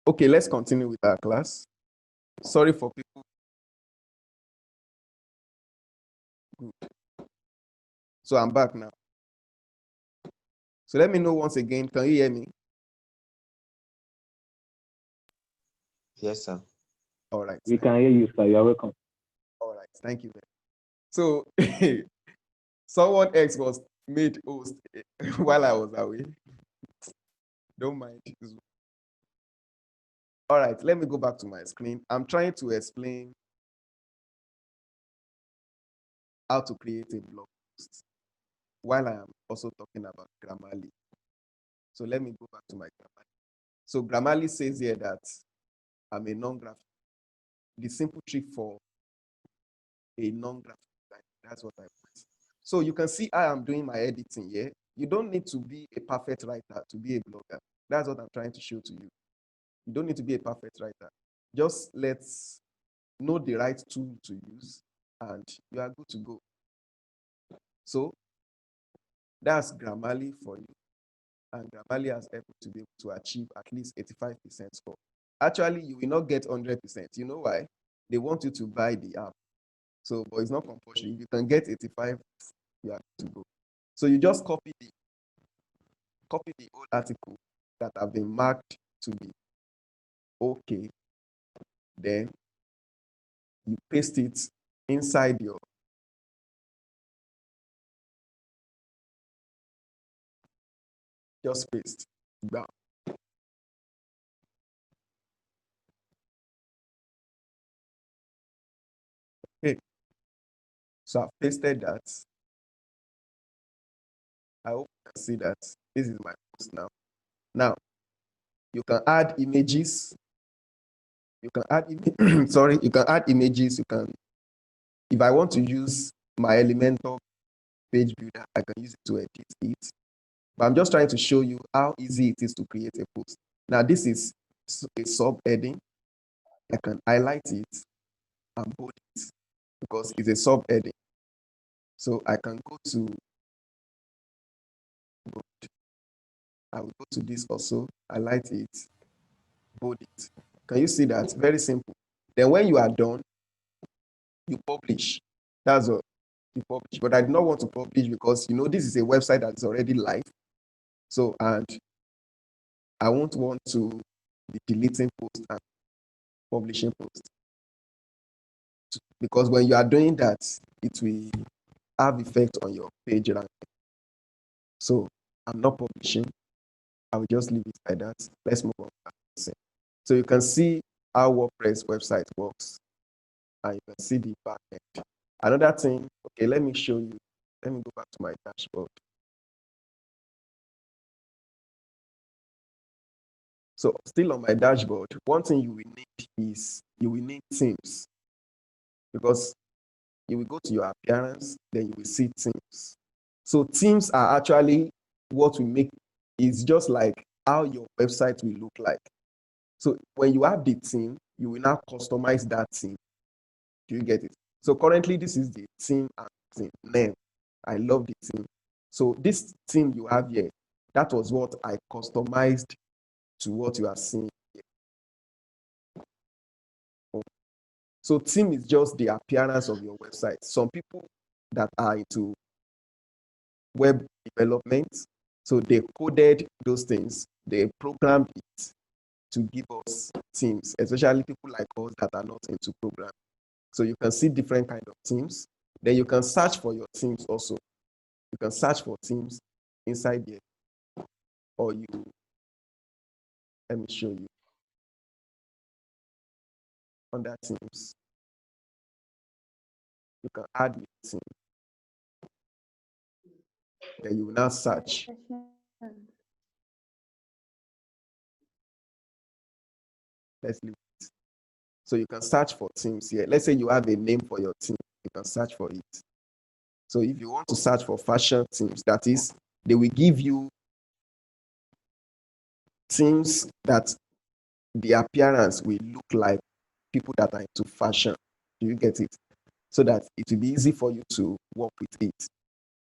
Okay, let's continue with our class. Sorry for people. Good. So I'm back now. So let me know once again. Can you hear me? Yes, sir. All right. We can hear you, sir. You are welcome. All right. Thank you. So someone else was made host while I was away. Don't mind. All right. Let me go back to my screen. I'm trying to explain how to create a blog post while I am also talking about Grammarly. So let me go back to my Grammarly. So Grammarly says here that I'm a non-graphic. The simple trick for a non-graphic designer, that's what I put. So you can see how I'm doing my editing here. You don't need to be a perfect writer to be a blogger. That's what I'm trying to show to you. You don't need to be a perfect writer. Just let's know the right tool to use and you are good to go. So that's Grammarly for you. And Grammarly has helped you to be able to achieve at least 85% score. Actually, you will not get 100%. You know why? They want you to buy the app. So, but it's not compulsory. If you can get 85, you are good to go. So you just copy the whole article that have been marked to be okay. Then you paste it inside your just paste down. Okay. So I've pasted that. I hope you can see that this is my post now. Now you can add images. You can add sorry, you can add images. You can, if I want to use my Elementor page builder, I can use it to edit it. But I'm just trying to show you how easy it is to create a post. Now this is a subheading. I can highlight it and bold it because it's a subheading. So I can go to bold. I will go to this also, highlight it, bold it. Can you see that? Very simple. Then when you are done, you publish. That's all. You publish. But I do not want to publish because this is a website that is already live. So, and I won't want to be deleting posts and publishing posts. Because when you are doing that, it will have effect on your page rank. So I'm not publishing. I will just leave it like that. Let's move on. So you can see how WordPress website works, and you can see the back end. Another thing, okay, let me show you. Let me go back to my dashboard. So still on my dashboard, one thing you will need is themes, because You will go to your appearance, then you will see themes. So themes are actually what we make, is just like how your website will look like. So when you have the theme, you will now customize that theme. Do you get it? So currently, this is the theme and theme name. I love the theme. So this theme you have here, that was what I customized to what you are seeing here. So theme is just the appearance of your website. Some people that are into web development, so they coded those things, they programmed it to give us themes, especially people like us that are not into programming. So you can see different kind of themes. Then you can search for your themes also. You can search for themes inside there, or you, let me show you, under themes, you can add your theme. Then you will now search. Let's leave it. So you can search for themes here. Let's say you have a name for your theme, you can search for it. So if you want to search for fashion themes, that is, they will give you themes that the appearance will look like people that are into fashion. Do you get it? So that it will be easy for you to work with it.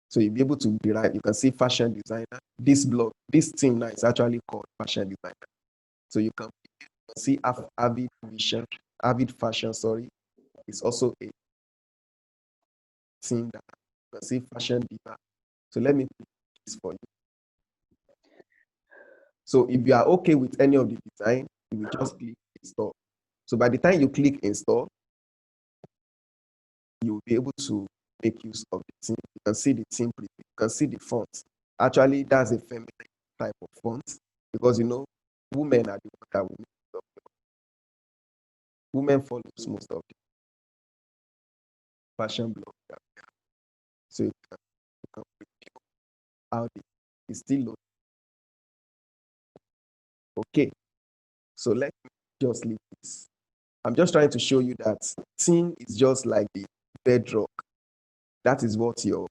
So you'll be able to derive, you can see fashion designer. This blog, this theme now is actually called fashion designer. So you can see Avid Fashion, sorry, it's also a theme that you can see fashion diva. So let me put this for you. So if you are okay with any of the design, you will just click install. So by the time you click install, you will be able to make use of the theme. You can see the theme preview. You can see the font. Actually, that's a feminine type of font because women are the ones that will make use of it. Women follows most of the fashion blog that we have. So you can preview how it's still loading. Okay. So let me just leave this. I'm just trying to show you that theme is just like the bedrock. That is what you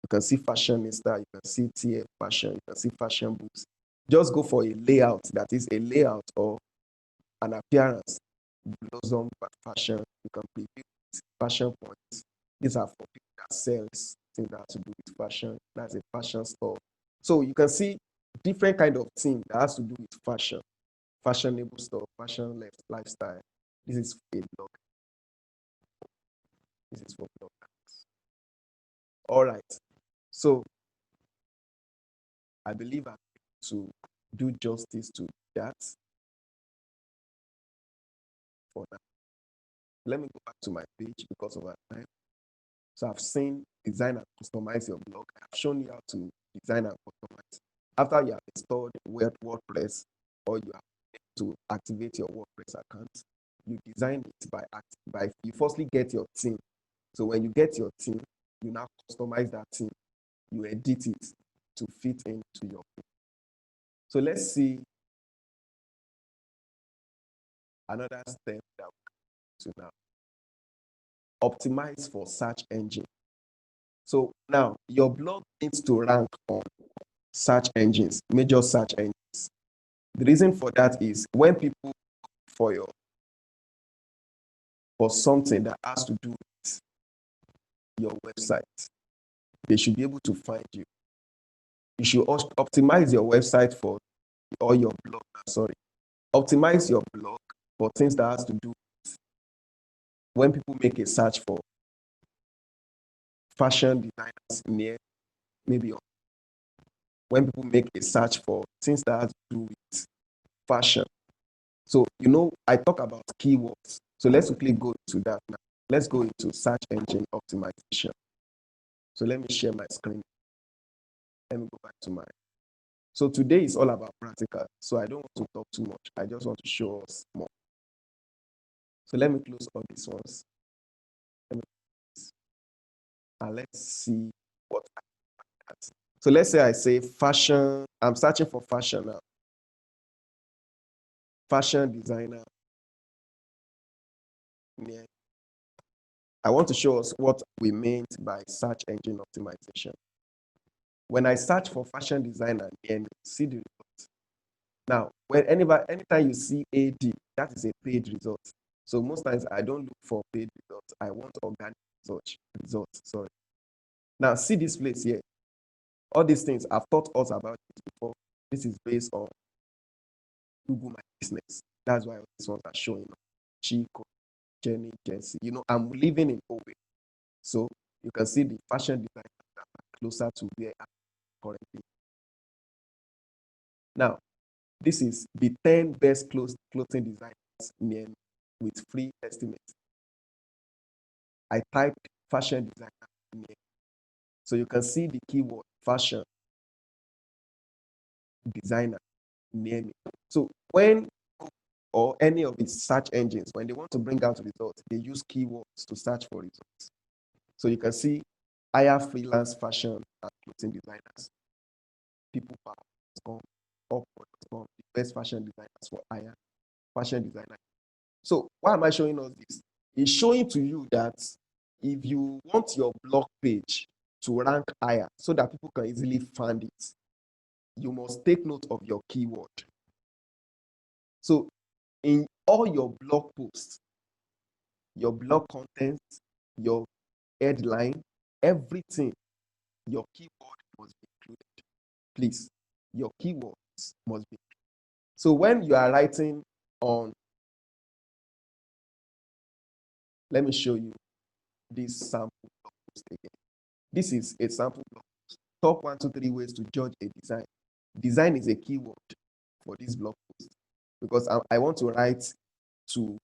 can see fashionista, you can see TF fashion, you can see fashion books. Just go for a layout that is a layout or an appearance. Blossom fashion, you can preview fashion points. These are for people that sells things that have to do with fashion. That's a fashion store. So you can see different kind of thing that has to do with fashion. Fashionable store, fashion lifestyle. This is a blog. This is for bloggers. All right. So I believe I'm able to do justice to that for now. Let me go back to my page because of our time. So I've seen design and customize your blog. I've shown you how to design and customize. After you have installed WordPress or you have to activate your WordPress account, you design it by you firstly get your theme. So when you get your theme, you now customize that theme. You edit it to fit into your. So let's see another step that we can do now. Optimize for search engine. So now your blog needs to rank on search engines, major search engines. The reason for that is when people look for something that has to do with your website, they should be able to find you. You should optimize your website or your blog. Sorry, optimize your blog for things that has to do with when people make a search for fashion designers near maybe when people make a search for things that has to do with fashion. So I talk about keywords. So let's quickly go to that now. Let's go into search engine optimization. So let me share my screen. Let me go back to mine. So today is all about practical. So I don't want to talk too much. I just want to show us more. So let me close all these ones. And let's see what I got. So let's say I say fashion. I'm searching for fashion now. Fashion designer. Yeah. I want to show us what we meant by search engine optimization. When I search for fashion designer near me, see the result. Now, anytime you see AD, that is a paid result. So most times I don't look for paid results. I want organic results. Sorry. Now see this place here. All these things I've taught us about it before. This is based on Google My Business. That's why these ones are showing up. Chico, Jenny, Jesse. I'm living in Owe. So you can see the fashion designers that are closer to where I'm currently. Now, this is the 10 best clothing designers near me with free estimates. I typed fashion designer near me. So you can see the keyword fashion designer near me. So when or any of its search engines, when they want to bring out results, they use keywords to search for results. So you can see hire freelance fashion and clothing designers. People.com, Upwork.com, the best fashion designers for hire fashion designer. So why am I showing us this? It's showing to you that if you want your blog page to rank higher so that people can easily find it, you must take note of your keyword. So in all your blog posts, your blog content, your headline, everything, your keyword must be included. Please, your keywords must be. So when you are writing on, let me show you this sample blog post again. This is a sample blog post. Top 1, 2, 3 ways to judge a design. Design is a keyword for this blog post because I want to write to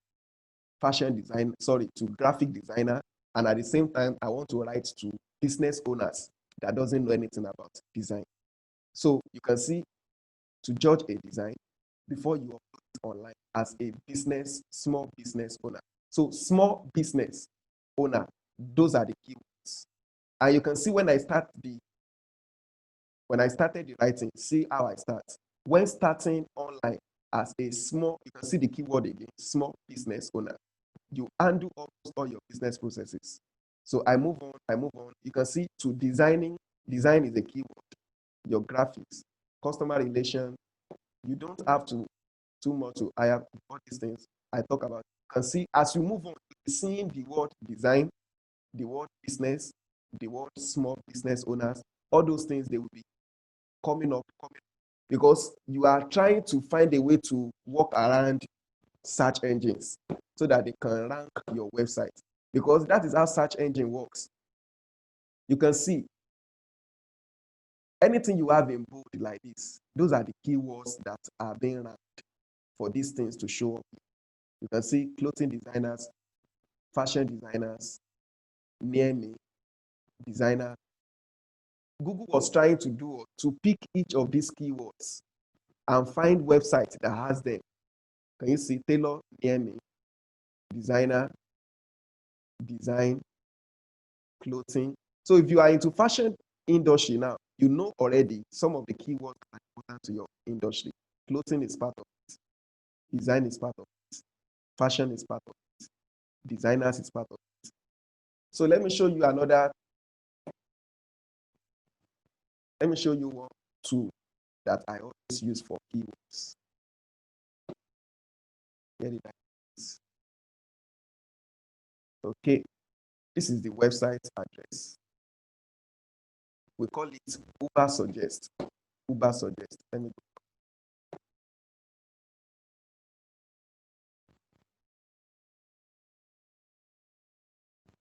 to graphic designer, and at the same time, I want to write to business owners that doesn't know anything about design. So you can see, to judge a design before you upload it online as a small business owner. So small business owner, those are the keywords. And you can see when I started the writing, see how I start. When starting online as a small, you can see the keyword again, small business owner. You undo almost all your business processes. So I move on. You can see to design is a keyword. Your graphics, customer relation, you don't have to too much to hire all these things I talk about. You can see as you move on, you're seeing the word design, the word business, the word small business owners, all those things, they will be coming up because you are trying to find a way to work around search engines so that they can rank your website, because that is how search engine works. You can see anything you have in bold like this, those are the keywords that are being ranked for these things to show up. You can see clothing designers, fashion designers, near me, designer. Google was trying to pick each of these keywords and find websites that has them. Can you see tailor, near me, designer, design, clothing? So if you are into fashion industry now, you know already some of the keywords are important to your industry. Clothing is part of it. Design is part of it. Fashion is part of it. Designers is part of it. So let me show you one tool that I always use for keywords. Here it is. Okay, this is the website address. We call it Uber Suggest. Uber Suggest. Let me go.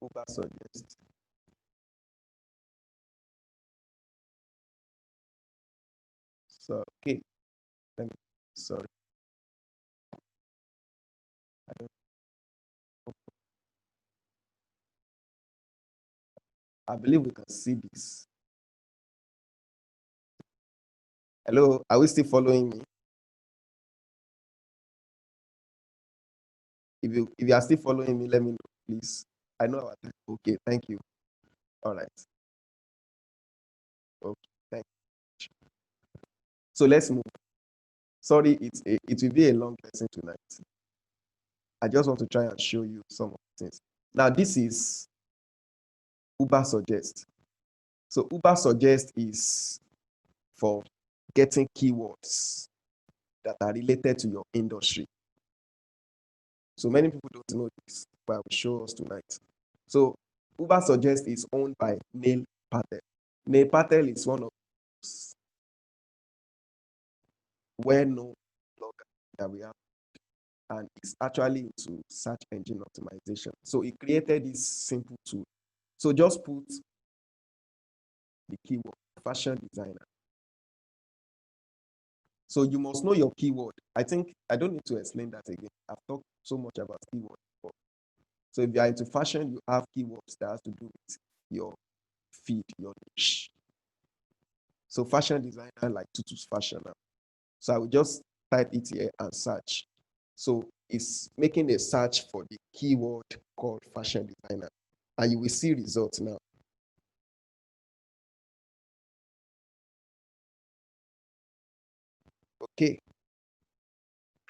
Uber Suggest. So, okay. Sorry. I believe we can see this. Hello, are we still following me? If you are still following me, let me know, please. I know our time. Okay, thank you. All right. Okay, thank you. So let's move. Sorry, it will be a long lesson tonight. I just want to try and show you some of the things. Now, this is Uber Suggest. So Uber Suggest is for getting keywords that are related to your industry. So many people don't know this, but I will show us tonight. So Uber Suggest is owned by Neil Patel. Neil Patel is one of those well-known bloggers that we have, and it's actually into search engine optimization. So he created this simple tool. So just put the keyword fashion designer. So you must know your keyword. I think I don't need to explain that again. I've talked so much about keyword before. So if you are into fashion, you have keywords that has to do with your feed, your niche. So fashion designer, like Tutu's fashion now. So I will just type it here and search. So it's making a search for the keyword called fashion designer, and you will see results now. Okay,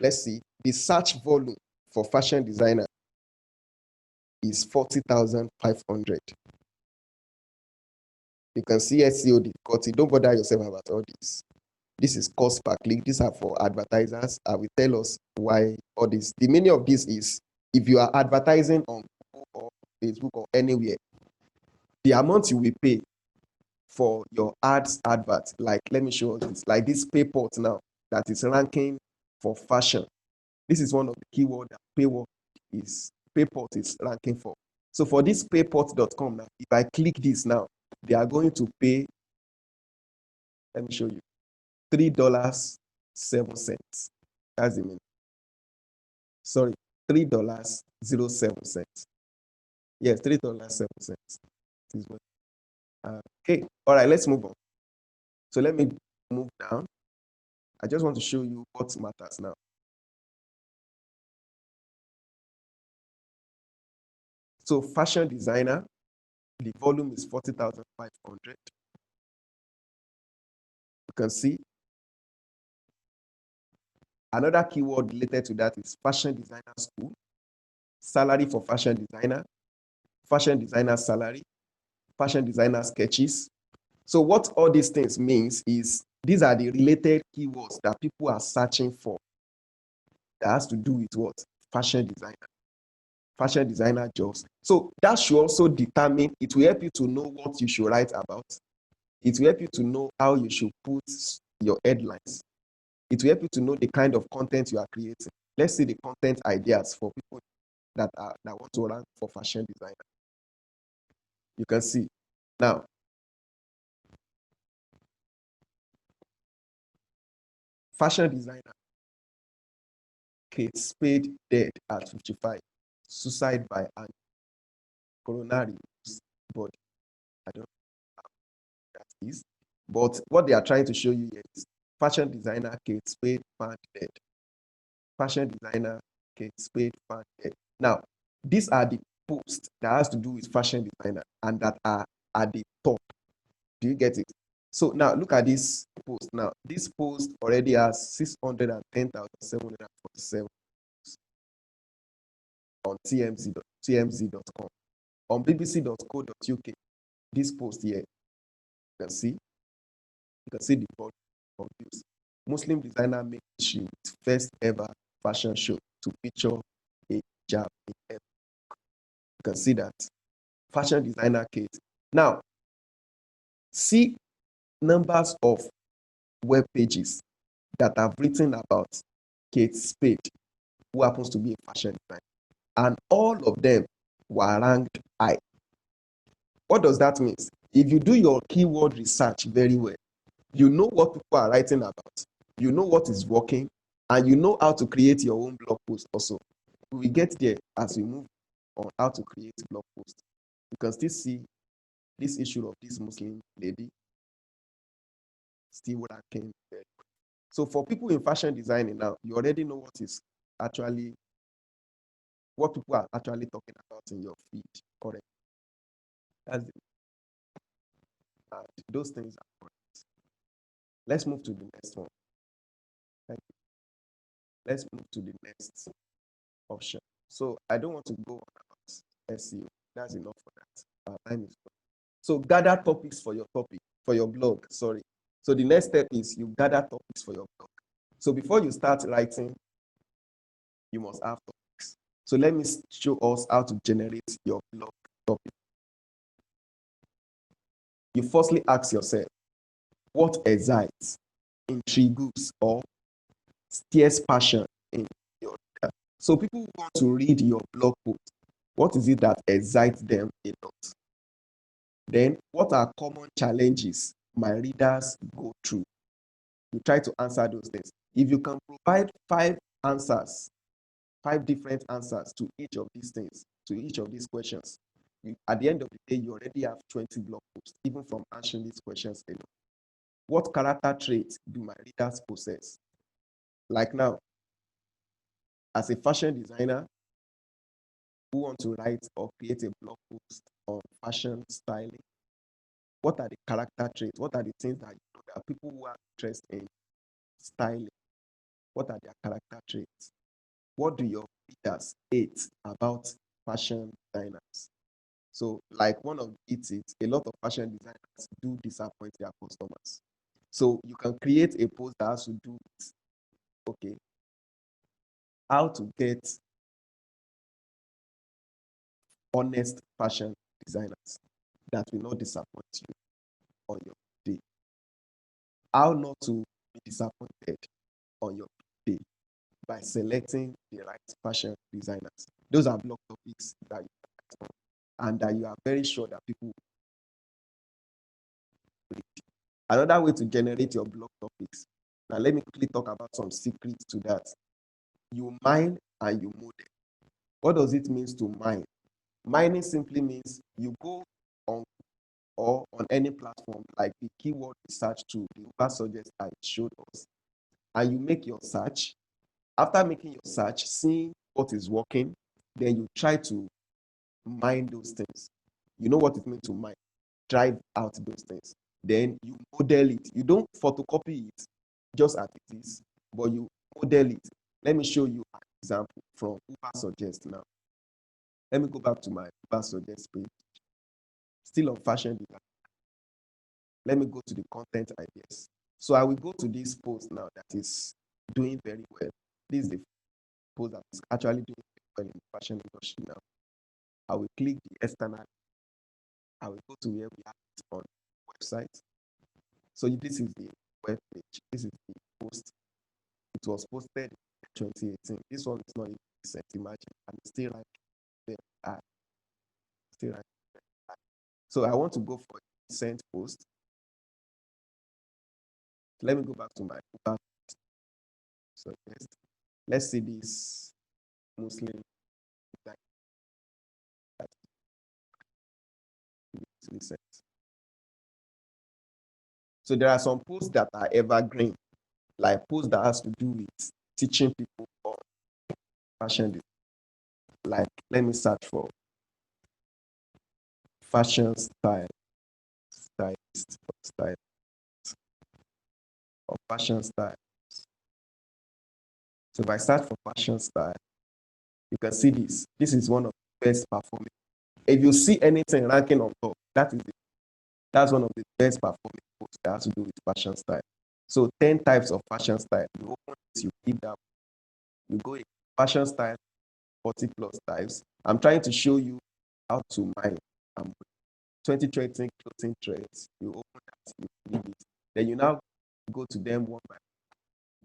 let's see. The search volume for fashion designer is 40,500. You can see SEO difficulty. Don't bother yourself about all this. This is cost per click. These are for advertisers. I will tell us why all this. The meaning of this is if you are advertising on Google or Facebook or anywhere, the amount you will pay for your ads advert, like let me show you this, like this Payport now that is ranking for fashion. This is one of the keyword that Payport is ranking for. So for this payport.com now, if I click this now, they are going to pay, let me show you, $3.07. That's the meaning. Sorry, $3.07. Yes, $3.07. Okay, all right, let's move on. So let me move down. I just want to show you what matters now. So fashion designer, the volume is 40,500. You can see another keyword related to that is fashion designer school, salary for fashion designer salary, fashion designer sketches. So what all these things means is these are the related keywords that people are searching for that has to do with what? Fashion designer jobs. So that should also determine, it will help you to know what you should write about. It will help you to know how you should put your headlines. It will help you to know the kind of content you are creating. Let's see the content ideas for people that want to rank for fashion designer. You can see now. Fashion designer, Kate Spade dead at 55. Suicide by coronary body. I don't know how that is. But what they are trying to show you here is fashion designer Kate Spade found dead. Fashion designer Kate Spade found dead. Now, these are the posts that has to do with fashion designer and that are at the top. Do you get it? So now look at this post. Now, this post already has 610,747 on tmz.com. On bbc.co.uk, this post here, you can see the volume of views. Muslim designer makes history with first ever fashion show to feature a hijab in every. You can see that. Fashion designer Kate. Now, see numbers of web pages that have written about Kate Spade, who happens to be a fashion designer, and all of them were ranked high. What does that mean? If you do your keyword research very well, you know what people are writing about, you know what is working, and you know how to create your own blog post also. We get there as we move on how to create blog post. You can still see this issue of this Muslim lady still ranking very well. So for people in fashion designing now, you already know what people are actually talking about in your feed. Correct. That's it. Those things are correct. Let's move to the next one. Thank you. Let's move to the next option. So I don't want to go on about SEO. That's enough for that. Our time is gone. So gather topics for your blog, sorry. So the next step is you gather topics for your blog. So before you start writing, you must have topics. So let me show us how to generate your blog topic. You firstly ask yourself, what excites, intrigues, or stirs passion in your reader? So people want to read your blog post. What is it that excites them a lot? Then, what are common challenges my readers go through? You try to answer those things. If you can provide 5 different answers to each of these things, to each of these questions, at the end of the day, you already have 20 blog posts, even from answering these questions alone. What character traits do my readers possess? Like now, as a fashion designer who want to write or create a blog post on fashion styling, what are the character traits? What are the things that you know that people who are interested in styling, what are their character traits? What do your readers hate about fashion designers? So, like one of it is a lot of fashion designers do disappoint their customers. So you can create a post that has to do with, okay, how to get honest fashion designers that will not disappoint you on your day. How not to be disappointed on your day by selecting the right fashion designers. Those are blog topics that you can write on and that you are very sure that people will read. Another way to generate your blog topics. Now, let me quickly talk about some secrets to that. You mine and you model. What does it mean to mine? Mining simply means you go on or on any platform like the keyword research tool, the Uber suggest I showed us, and you make your search. After making your search, seeing what is working, then you try to mine those things. You know what it means to mine. Drive out those things. Then you model it. You don't photocopy it just as it is, but you model it. Let me show you an example from Uber Suggest now. Let me go back to my Uber Suggest page. Still on fashion design. Let me go to the content ideas. So I will go to this post now that is doing very well. This is the post that is actually doing very well in the fashion industry now. I will click the external. I will go to where we have it on the website. So this is the web page. This is the post. It was posted in 2018. This one is not even recent, imagine. And it's still right there. Still right there. So I want to go for a recent post. Let me go back to my Uber. So let's see this Muslim that is recent. So there are some posts that are evergreen, like posts that has to do with teaching people on fashion design. Like let me search for fashion stylist or fashion style. So if I search for fashion style, you can see this. This is one of the best performing. If you see anything ranking on top, that's one of the best performing posts that has to do with fashion style. So 10 types of fashion style. You open this, you keep that. You go in fashion style, 40 plus types. I'm trying to show you how to mine 2020 clothing trends. You open that, you read it. Then you now go to them one by one.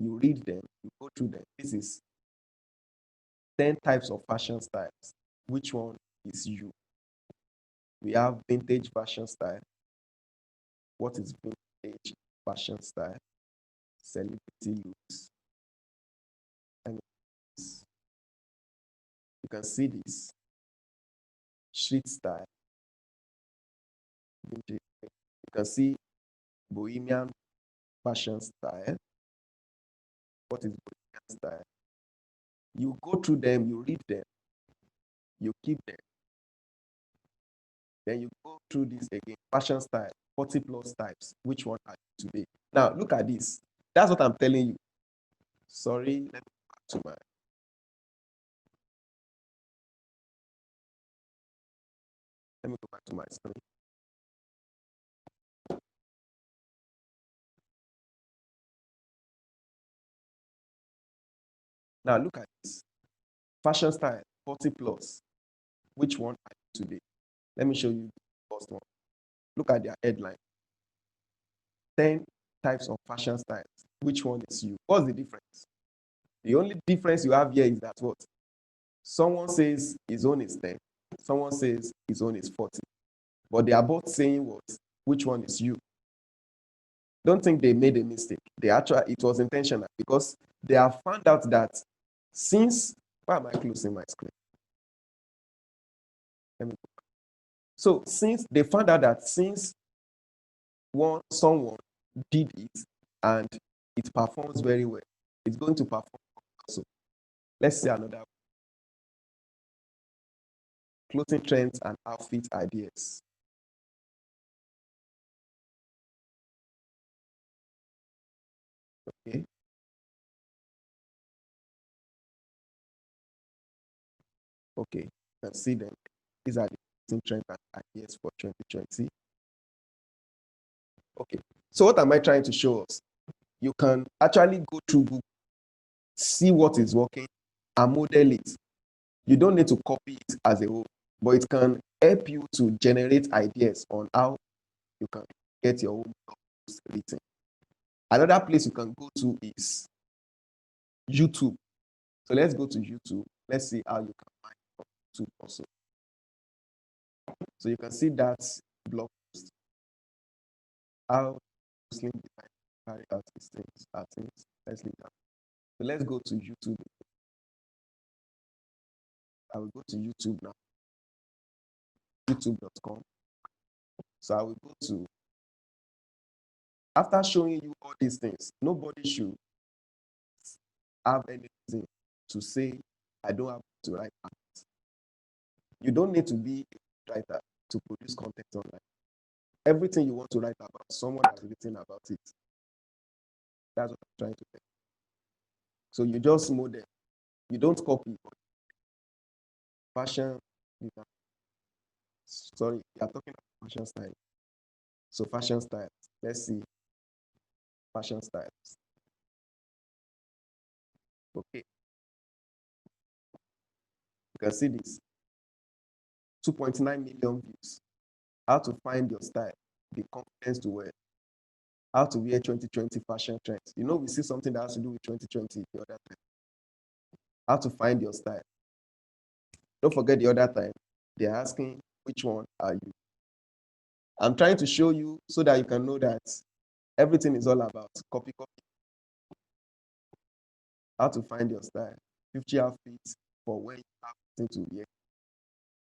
You read them, you go through them. This is 10 types of fashion styles. Which one is you? We have vintage fashion style. What is vintage fashion style? Celebrity looks. And you can see this. Street style. Vintage. You can see bohemian fashion style. What is bohemian style? You go through them, you read them, you keep them. Then you go through this again. Fashion style, 40 plus types. Which one are you today? Now, look at this. That's what I'm telling you. Sorry, let me go back to my screen. Now look at this. Fashion style, 40 plus. Which one are you today? Let me show you the first one. Look at their headline. 10 types of fashion styles. Which one is you? What's the difference? The only difference you have here is that what? Someone says his own is 10. Someone says his own is 40. But they are both saying what? Which one is you? Don't think they made a mistake. It was intentional because they have found out that since, why am I closing my screen? So since they found out that since someone did it and it performs very well, it's going to perform also. Let's see another one. Clothing trends and outfit ideas. Okay. Okay. You can see them. These are the clothing trends and ideas for 2020. Okay. So what am I trying to show us? You can actually go through Google, see what is working, and model it. You don't need to copy it as a whole, but it can help you to generate ideas on how you can get your own post written. Another place you can go to is YouTube. So let's go to YouTube. Let's see how you can find YouTube also. So you can see that blog post, how Muslim design carry out these things, are things. Let's leave that. So let's go to YouTube. I will go to YouTube now. YouTube.com. So I will go to, after showing you all these things, nobody should have anything to say, I don't have to write art. You don't need to be a writer to produce content online. Everything you want to write about, someone has written about it. That's what I'm trying to say. So you just model. You don't copy. Fashion, sorry, you are talking about fashion style. So fashion styles. Let's see fashion styles. Okay. You can see this. 2.9 million views. How to find your style, the confidence to wear. How to wear 2020 fashion trends. You know, we see something that has to do with 2020 the other time. How to find your style. Don't forget the other time, they're asking which one are you. I'm trying to show you so that you can know that everything is all about copy. How to find your style. 50 outfits for when you have something to wear.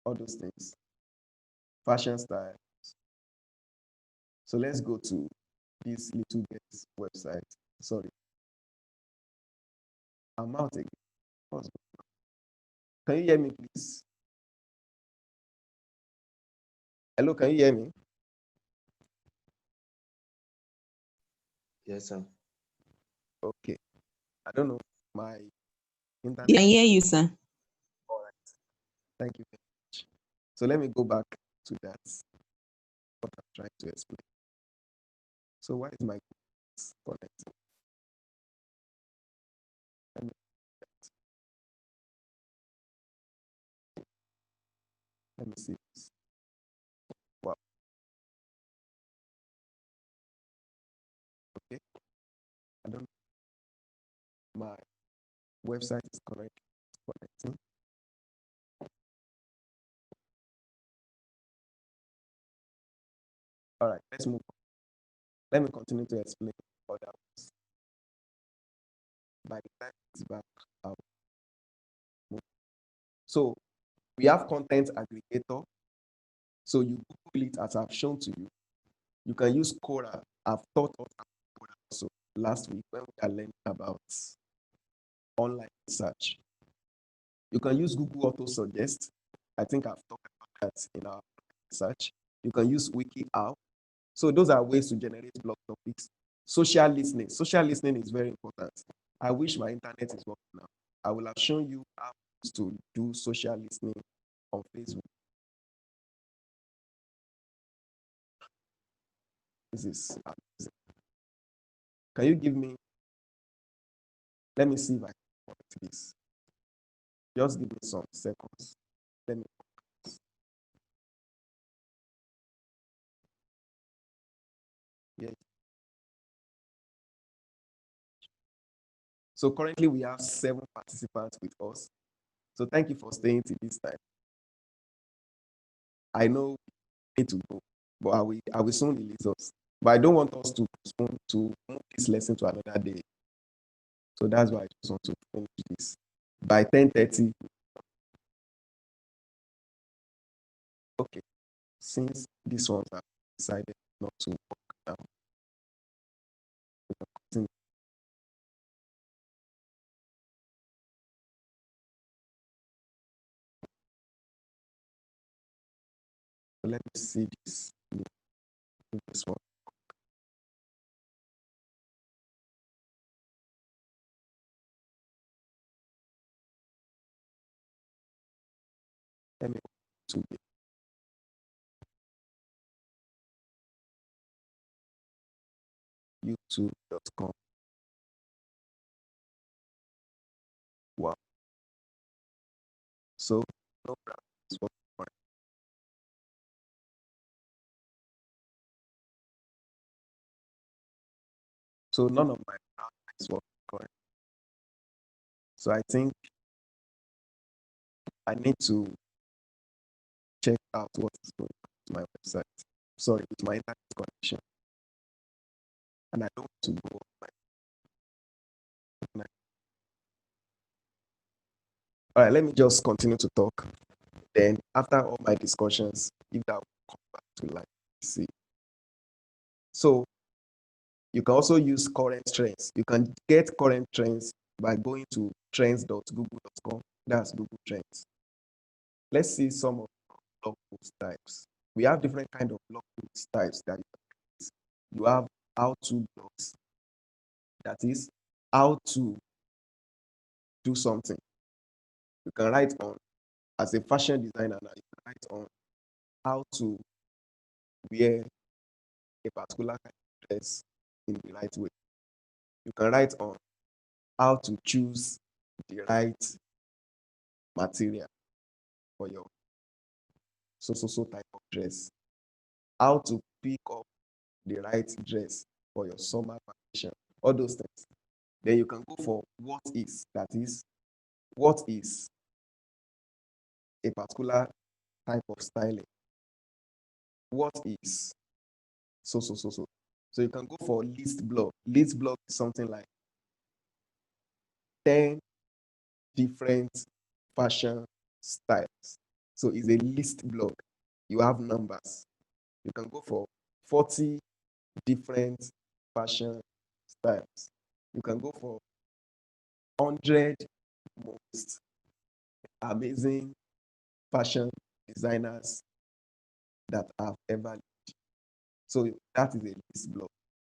All those things. Fashion style. So let's go to this little girl's website. Sorry. I'm out again. Can you hear me, please? Hello, can you hear me? Yes, sir. Okay. I don't know. My internet. I can hear you, sir. All right. Thank you very much. So let me go back to that. What I'm trying to explain. So why is my connecting? Let me, let me see this. Wow. Okay. I don't know. My website is correct. Connecting. All right, let's move on. Let me continue to explain other ones. By the time it's back, I'll move. So we have content aggregator. So you Google it as I've shown to you. You can use Quora. I've taught us about Quora also last week when we are learning about online search. You can use Google Auto Suggest. I think I've talked about that in our search. You can use WikiHow. So those are ways to generate blog topics. Social listening. Social listening is very important. I wish my internet is working now. I will have shown you how to do social listening on Facebook. This is amazing. Can you give me, let me see if I can. this. Just give me some seconds. Let me. Yeah. So currently we have 7 participants with us. So thank you for staying till this time. I know we need to go, but I will soon release us. But I don't want us to postpone to move this lesson to another day. So that's why I just want to finish this by 10:30. Okay, since these ones have decided not to work now, we can continue. So let me see this. This one. Let me go to youtube.com. Wow. So no graphics for fine. So none of my graphics were correct. So I think I need to check out what is going on with my website. Sorry, with my internet connection. And I don't want to go off my. All right, let me just continue to talk. Then after all my discussions, if that will come back to life, see. So you can also use current trends. You can get current trends by going to trends.google.com. That's Google Trends. Let's see some of the blog post types. We have different kind of blog post types that you can use. You have how-to blogs. That is how to do something. You can write on, as a fashion designer now, you can write on how to wear a particular kind of dress in the right way. You can write on how to choose the right material for your so type of dress. How to pick up the right dress for your summer vacation. All those things. Then you can go for what is, that is, what is a particular type of styling? What is so. So you can go for list blog. List blog is something like 10 different fashion styles. So it's a list blog. You have numbers. You can go for 40 different fashion styles. You can go for 100 most amazing fashion designers that have ever lived. So that is a list blog.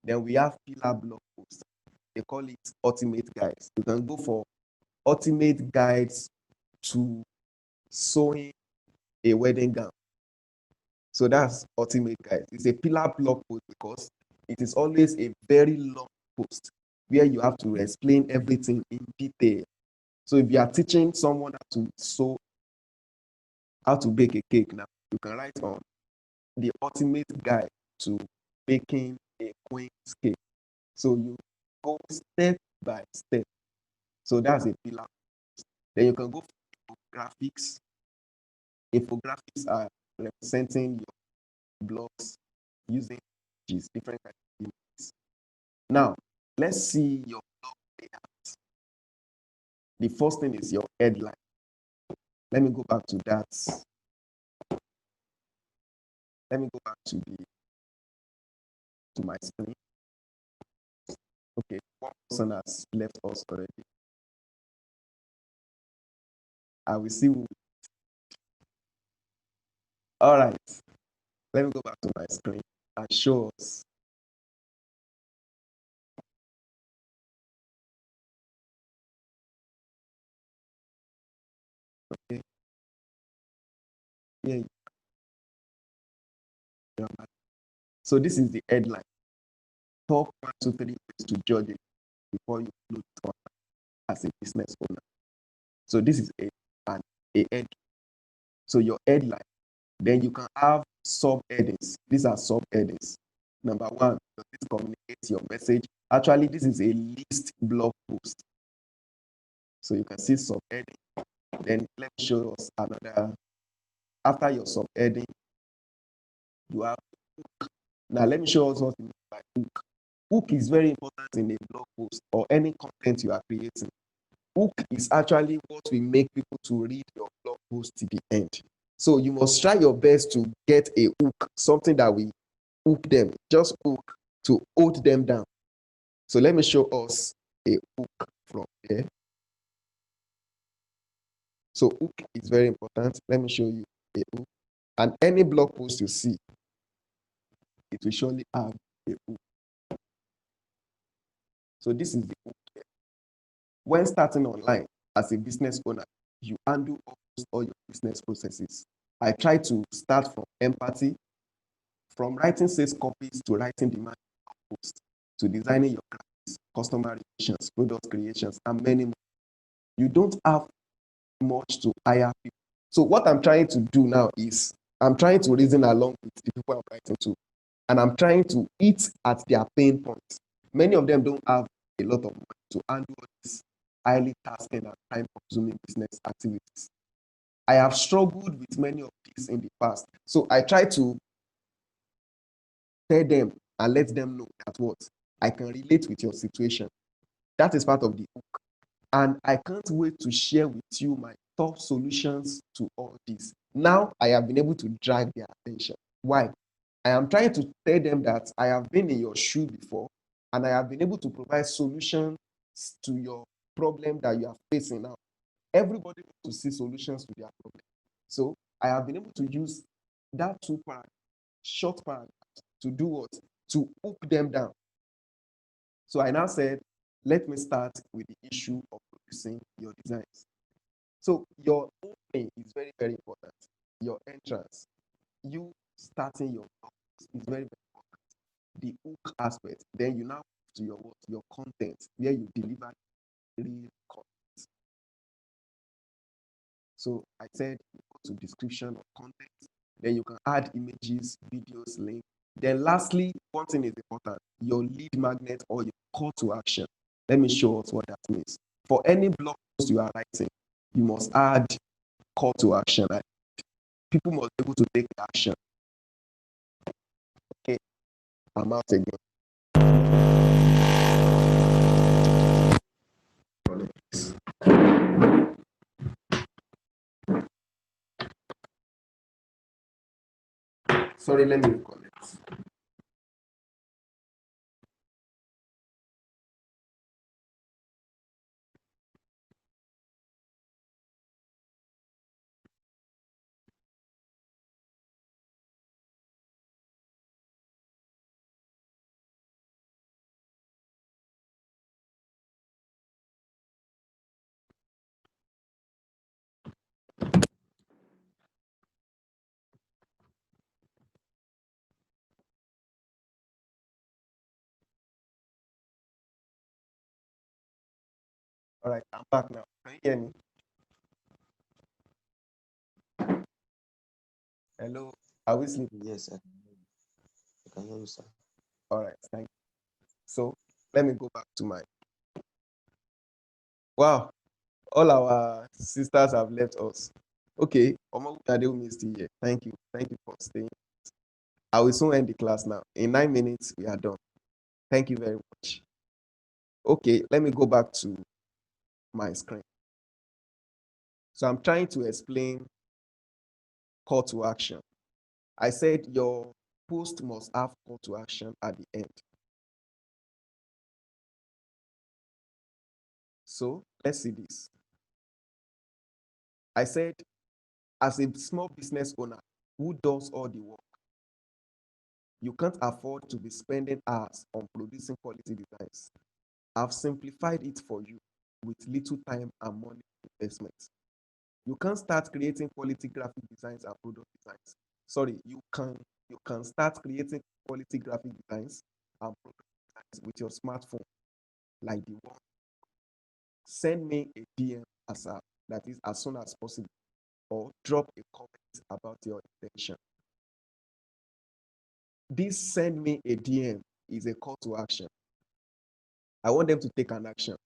Then we have pillar blog posts. They call it ultimate guides. You can go for ultimate guides to sewing a wedding gown. So that's ultimate guide. It's a pillar blog post because it is always a very long post where you have to explain everything in detail. So if you are teaching someone how to sew, how to bake a cake now, you can write on the ultimate guide to baking a queen's cake. So you go step by step. So that's a pillar. Then you can go for infographics. Infographics are representing your blogs using images, different kinds of images. Now, let's see your blog layout. The first thing is your headline. Let me go back to that. Let me go back to my screen. Okay, one person has left us already. I will see who. All right. Let me go back to my screen and show us. Okay. Yeah. So this is the headline. Top 1, 2, 3 ways to judge it before you upload it. as a business owner. So this is a head. So your headline. Then you can have sub-headings. These are sub-headings. Number one, does this communicate your message? Actually, this is a list blog post. So you can see sub-heading. Then let me show us another. After your sub-heading, you have hook. Now let me show us what you mean by hook. Hook is very important in a blog post or any content you are creating. Hook is actually what will make people to read your blog post to the end. So you must try your best to get a hook, something that will hook them, just hook to hold them down. So let me show us a hook from here. So hook is very important. Let me show you a hook. And any blog post you see, it will surely have a hook. So this is the hook here. When starting online as a business owner, you handle almost all your business processes. I try to start from empathy, from writing sales copies to writing demand posts, to designing your graphics, customer relations, product creations, and many more. You don't have much to hire people. So what I'm trying to do now is I'm trying to reason along with the people I'm writing to, and I'm trying to eat at their pain points. Many of them don't have a lot of money to handle these highly tasking and time-consuming business activities. I have struggled with many of these in the past. So I try to tell them and let them know that what I can relate with your situation. That is part of the hook. And I can't wait to share with you my top solutions to all this. Now I have been able to drag their attention. Why? I am trying to tell them that I have been in your shoe before and I have been able to provide solutions to your problem that you are facing now. Everybody wants to see solutions to their problem. So I have been able to use that short paragraph to do what? To hook them down. So I now said, let me start with the issue of producing your designs. So your opening is very, very important. Your entrance, you starting your blog is very, very important. The hook aspect, then you now move to your what? Your content, where you deliver real content. So I said you go to description of content, then you can add images, videos, links. Then lastly, one thing is important, your lead magnet or your call to action. Let me show us what that means. For any blog post you are writing, you must add call to action. People must be able to take action. Okay, I'm out again. Sorry, let me reconnect. All right, I'm back now. Can you hear me? Hello, are we sleeping? Yes, I can hear you, sir. All right, thank you. So let me go back to my. Wow, all our sisters have left us. Okay, Omawunade is still here. Thank you. Thank you for staying. I will soon end the class now. In 9 minutes, we are done. Thank you very much. Okay, let me go back to my screen. So I'm trying to explain call to action. I said your post must have call to action at the end. So let's see this. I said, as a small business owner who does all the work, you can't afford to be spending hours on producing quality designs. I've simplified it for you with little time and money investment. You can't start creating quality graphic designs and product designs. Sorry, you can start creating quality graphic designs and product designs with your smartphone, like the one send me a DM ASAP, that is as soon as possible, or drop a comment about your intention. This send me a DM is a call to action. I want them to take an action.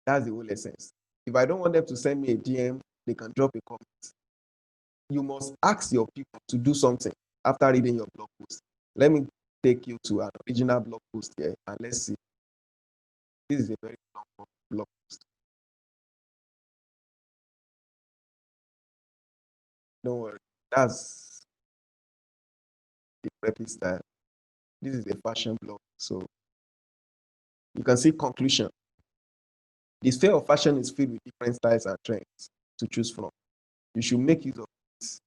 That's the whole essence. If I don't want them to send me a DM, they can drop a comment. You must ask your people to do something after reading your blog post. Let me take you to an original blog post here, and let's see. This is a very long blog post. Don't worry, that's the preppy style. This is a fashion blog, so you can see conclusion. The sphere of fashion is filled with different styles and trends to choose from. You should make use of it.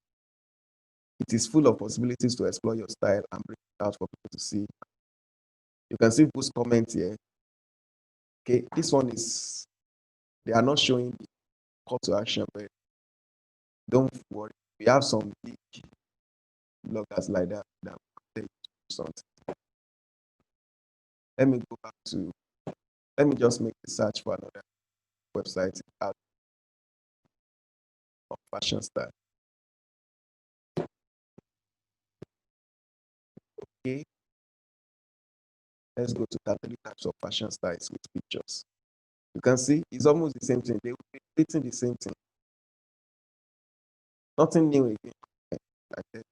It is full of possibilities to explore your style and bring it out for people to see. You can see people's comments here. Okay, this one is, they are not showing the call to action, but don't worry. We have some big bloggers like that that will tell you to do something. Let me go back to, let me just make a search for another website out of fashion style. Okay, let's go to 33 types of fashion styles with pictures. You can see it's almost the same thing. They will be repeating the same thing. Nothing new again. Like that.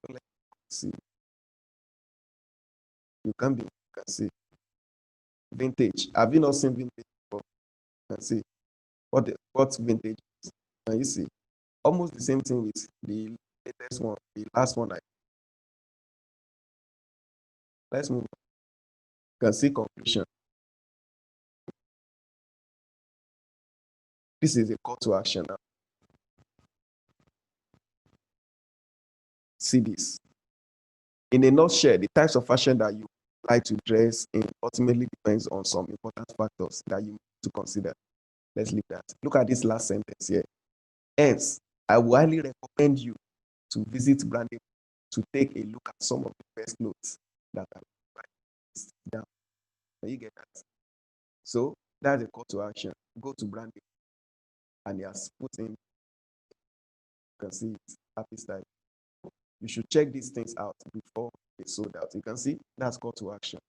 Let's see. You can see vintage. Have you not seen vintage before? You can see what vintage is. Can you see? Almost the same thing with the latest one, the last one. Let's move on. You can see conclusion. This is a call to action now. See this. In a nutshell, the types of fashion that you like to dress in ultimately depends on some important factors that you need to consider. Let's leave that. Look at this last sentence here. Hence, I would highly recommend you to visit branding to take a look at some of the best clothes that are down. Can you get that? So that's a call to action. Go to branding, and he has put in, you can see it, happy style. You should check these things out before they sold out. You can see that's call to action.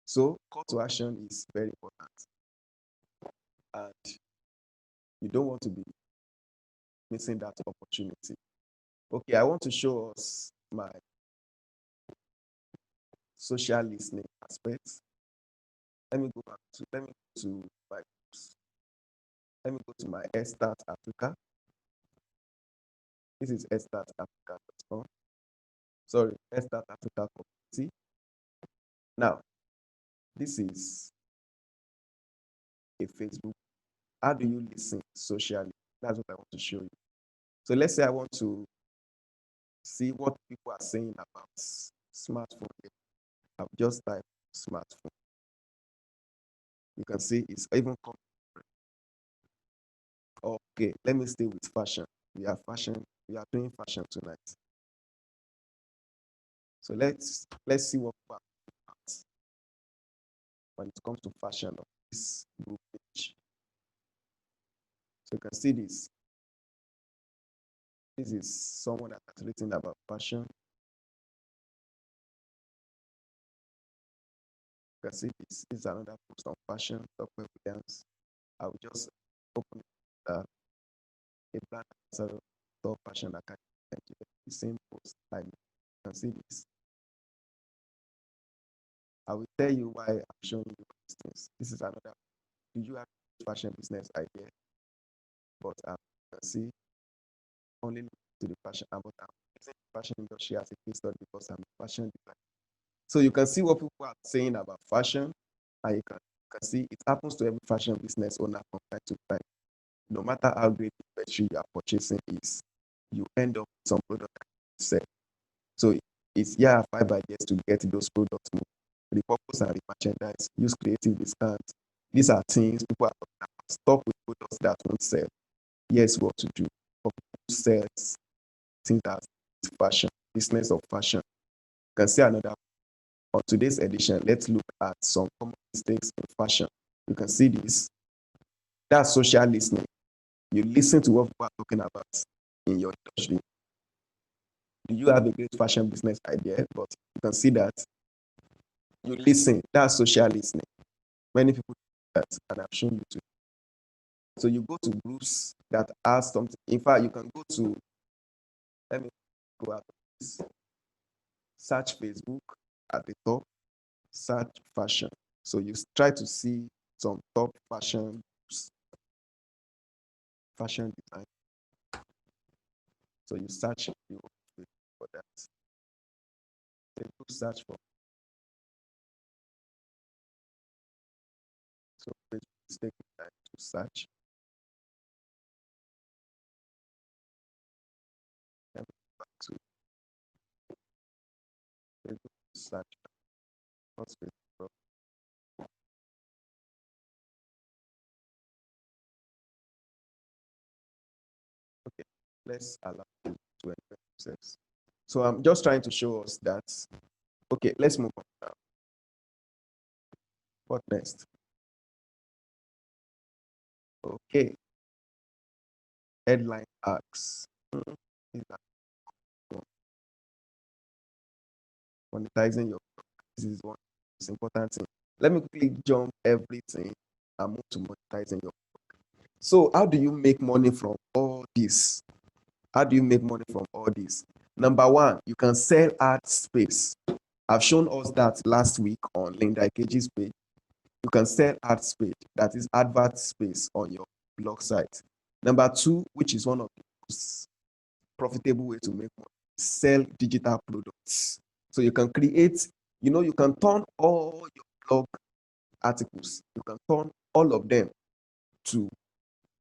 So call to action is very important, and you don't want to be missing that opportunity. Okay, I want to show us my social listening aspects. Let me go to my let me go to my Start Africa. This is startafrica.com. Sorry, Start Africa community. Now, this is a Facebook. How do you listen socially? That's what I want to show you. So let's say I want to see what people are saying about smartphone. I've just typed smartphone. You can see it's even coming. Okay, let me stay with fashion. We are doing fashion tonight. So let's see what people are about when it comes to fashion on this group page. So you can see this. This is someone that has written about fashion. You can see this. This is another post on fashion, top evidence. I will just open a brand top fashion academy. The same post. You can see this. I will tell you why I'm showing you these things. This is another. Do you have a fashion business idea? But you can see only to the fashion, but I'm using the fashion industry as a case study because I'm a fashion designer. So you can see what people are saying about fashion, and you can see it happens to every fashion business owner from time to time. No matter how great the inventory you are purchasing is, you end up with some product that you sell. So it's 5 ideas to get those products moved. Repurpose and remerchandise, use creative discounts. These are things people are talking about. Stop with products that won't sell. Here's what to do. For people who sell things that fashion, business of fashion. You can see another. On today's edition, let's look at some common mistakes in fashion. You can see this. That's social listening. You listen to what people are talking about in your industry. Do you have a great fashion business idea? But you can see that you listen. That's social listening. Many people do that, and I've shown you too. So you go to groups that ask something. In fact, you can go to, let me go out of this. Search Facebook at the top, search fashion. So you try to see some top fashion groups, fashion design. So you search for that. Then you search for. So Facebook is taking time to search. Let me go back to Facebook search. Not Facebook. Okay, let's allow you to enjoy yourselves. So I'm just trying to show us that. Okay, let's move on now. What next? Okay, headline asks. Is that monetizing your product? This is one important thing. Let me quickly jump everything and move to monetizing your product. So how do you make money from all this? How do you make money from all this? Number one, you can sell ad space. I've shown us that last week on Linda Ikeji's page. You can sell ad space, that is advert space on your blog site. Number two, which is one of the most profitable way to make money, sell digital products. So you can create, you can turn all your blog articles, you can turn all of them to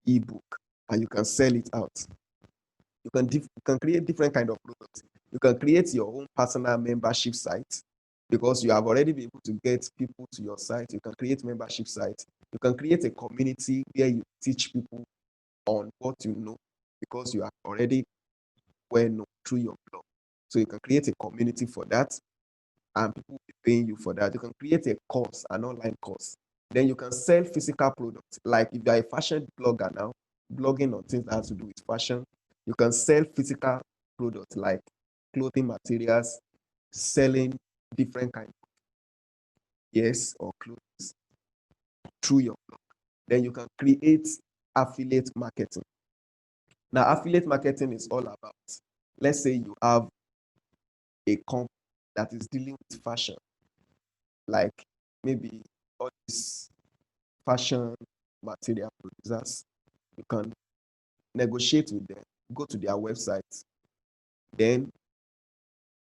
ebook and you can sell it out. You can create different kind of products. You can create your own personal membership site because you have already been able to get people to your site. You can create membership sites. You can create a community where you teach people on what you know because you are already well known through your blog. So you can create a community for that and people will be paying you for that. You can create a course, an online course. Then you can sell physical products. Like if you're a fashion blogger now, blogging on things that has to do with fashion, you can sell physical products like clothing materials, selling different kinds of yes or clothes through your blog. Then you can create affiliate marketing. Now, affiliate marketing is all about, let's say you have a company that is dealing with fashion, like maybe all these fashion material producers. You can negotiate with them, go to their website, then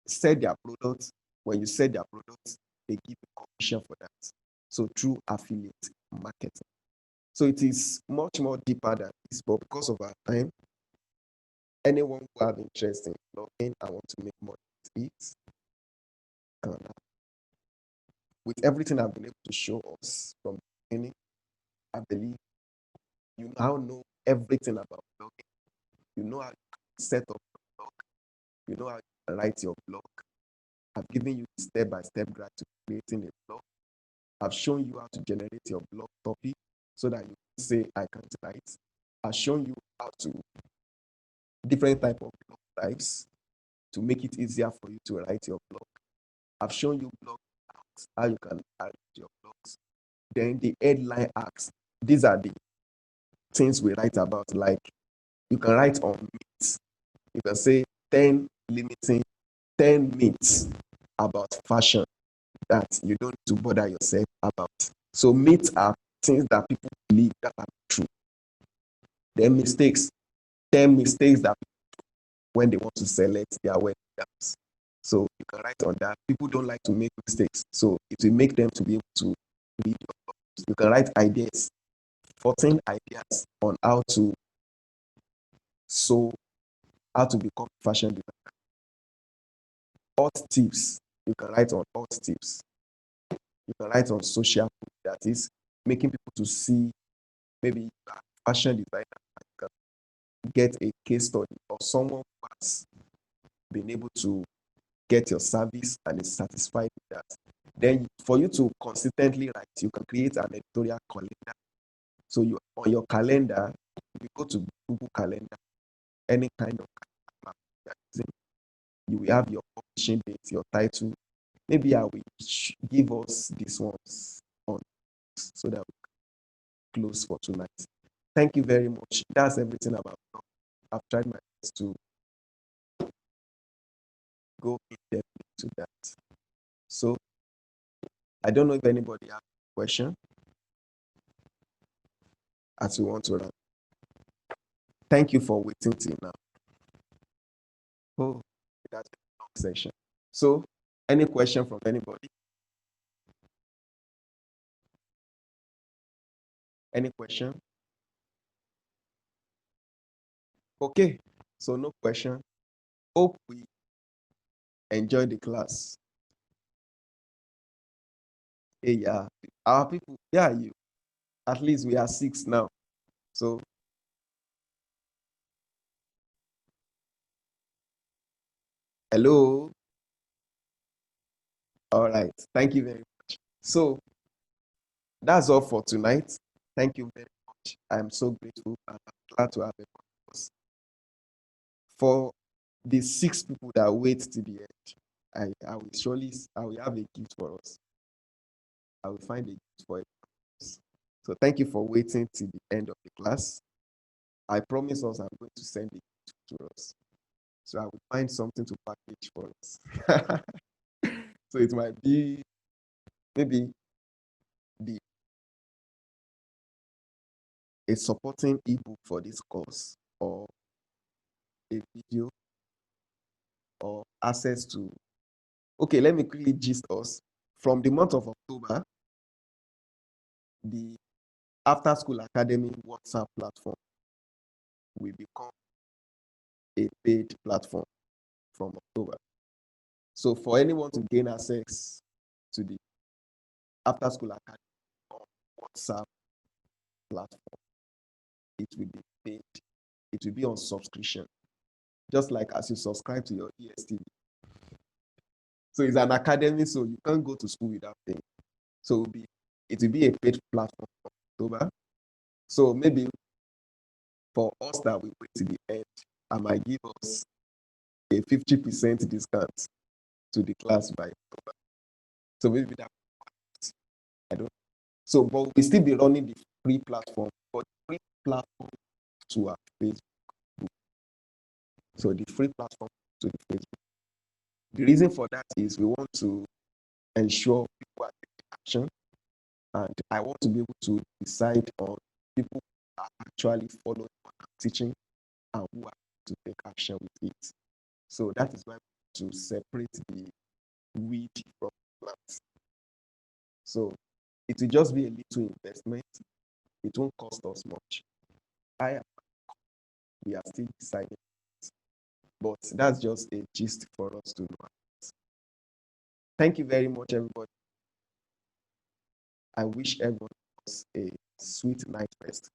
sell their products. When you sell their products, they give a commission for that. So through affiliate marketing. So it is much more deeper than this, but because of our time, anyone who have interest in blogging and want to make money with it, can. With everything I've been able to show us from the beginning, I believe you now know everything about blogging. You know how to set up your blog. You know how to write your blog. I've given you step-by-step guide to creating a blog. I've shown you how to generate your blog topic so that you can say, I can't write. I've shown you how to different type of blog types to make it easier for you to write your blog. I've shown you blog acts, how you can write your blogs. Then the headline acts. These are the things we write about. Like you can write on myths. You can say 10 myths about fashion that you don't need to bother yourself about. So myths are things that people believe that are true. Then mistakes, 10 mistakes that when they want to select their wedding gowns. So you can write on that. People don't like to make mistakes. So it will make them to be able to read your books. You can write ideas, 14 ideas on how to become a fashion designer. Hot tips. You can write on hot tips. You can write on social media, that is making people to see maybe you are a fashion designer and you can get a case study of someone who has been able to get your service and is satisfied with that. Then for you to consistently write, you can create an editorial calendar So you on your calendar, you go to Google Calendar, any kind of calendar you are using, you will have your publishing date, your title. Maybe I will give us these ones on so that we close for tonight. Thank you very much. That's everything about it. I've tried my best to go in depth into that. So I don't know if anybody has a question as we want to run. Thank you for waiting till now. Oh, that's a long session. So, any question from anybody? Any question? Okay, so no question. Hope we enjoy the class. Hey, yeah, our people, yeah, you. At least we are 6 now. So, hello. All right. Thank you very much. So, that's all for tonight. Thank you very much. I'm so grateful and I'm glad to have a purpose. For the 6 people that wait to the end, I will have a gift for us. I will find a gift for us. So thank you for waiting till the end of the class. I promise us I'm going to send a gift to us. So I will find something to package for us. So it might be maybe a supporting ebook for this course, or a video, or access to. Okay, let me quickly gist us. From the month of October, the After School Academy WhatsApp platform will become a paid platform from October. So for anyone to gain access to the After School Academy on WhatsApp platform, it will be paid. It will be on subscription, just like as you subscribe to your ESTV. So it's an academy, so you can't go to school without paying. So it will be a paid platform from October. So maybe for us that we wait to the end, I might give us a 50% discount to the class by October. So maybe that, I don't know. So, but we still be running the free platform, but the free platform to our Facebook. So the free platform to the Facebook. The reason for that is we want to ensure people are taking action, and I want to be able to decide on people who are actually following what I'm teaching and who are to take action with it. So that is why we want to separate the weed from the plants. So it will just be a little investment. It won't cost us much. We are still deciding, but that's just a gist for us to know. Thank you very much, everybody. I wish everyone else a sweet night rest.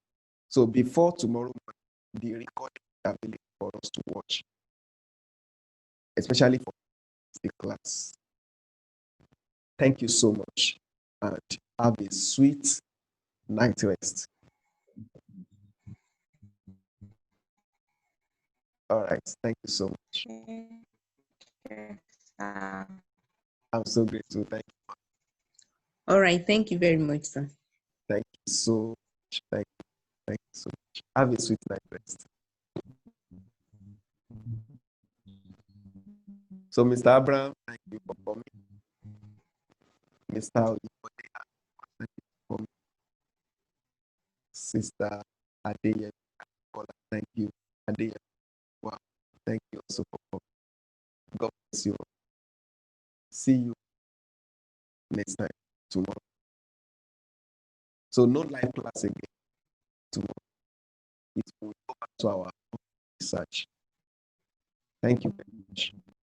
So before tomorrow morning, the recording is available for us to watch, especially for the class. Thank you so much, and have a sweet night rest. All right. Thank you so much. I'm so grateful. Thank you. All right. Thank you very much, sir. Thank you so much. Thank you. Thank you so much. Have a sweet night rest. So, Mr. Abraham, thank you for coming. Mr. Oyibode, thank you for coming. Sister Adeyemi, thank you. Adeyemi, wow, thank you also for coming. God bless you. See you next time, tomorrow. So, no live class again tomorrow. It will go back to our research. Thank you very much.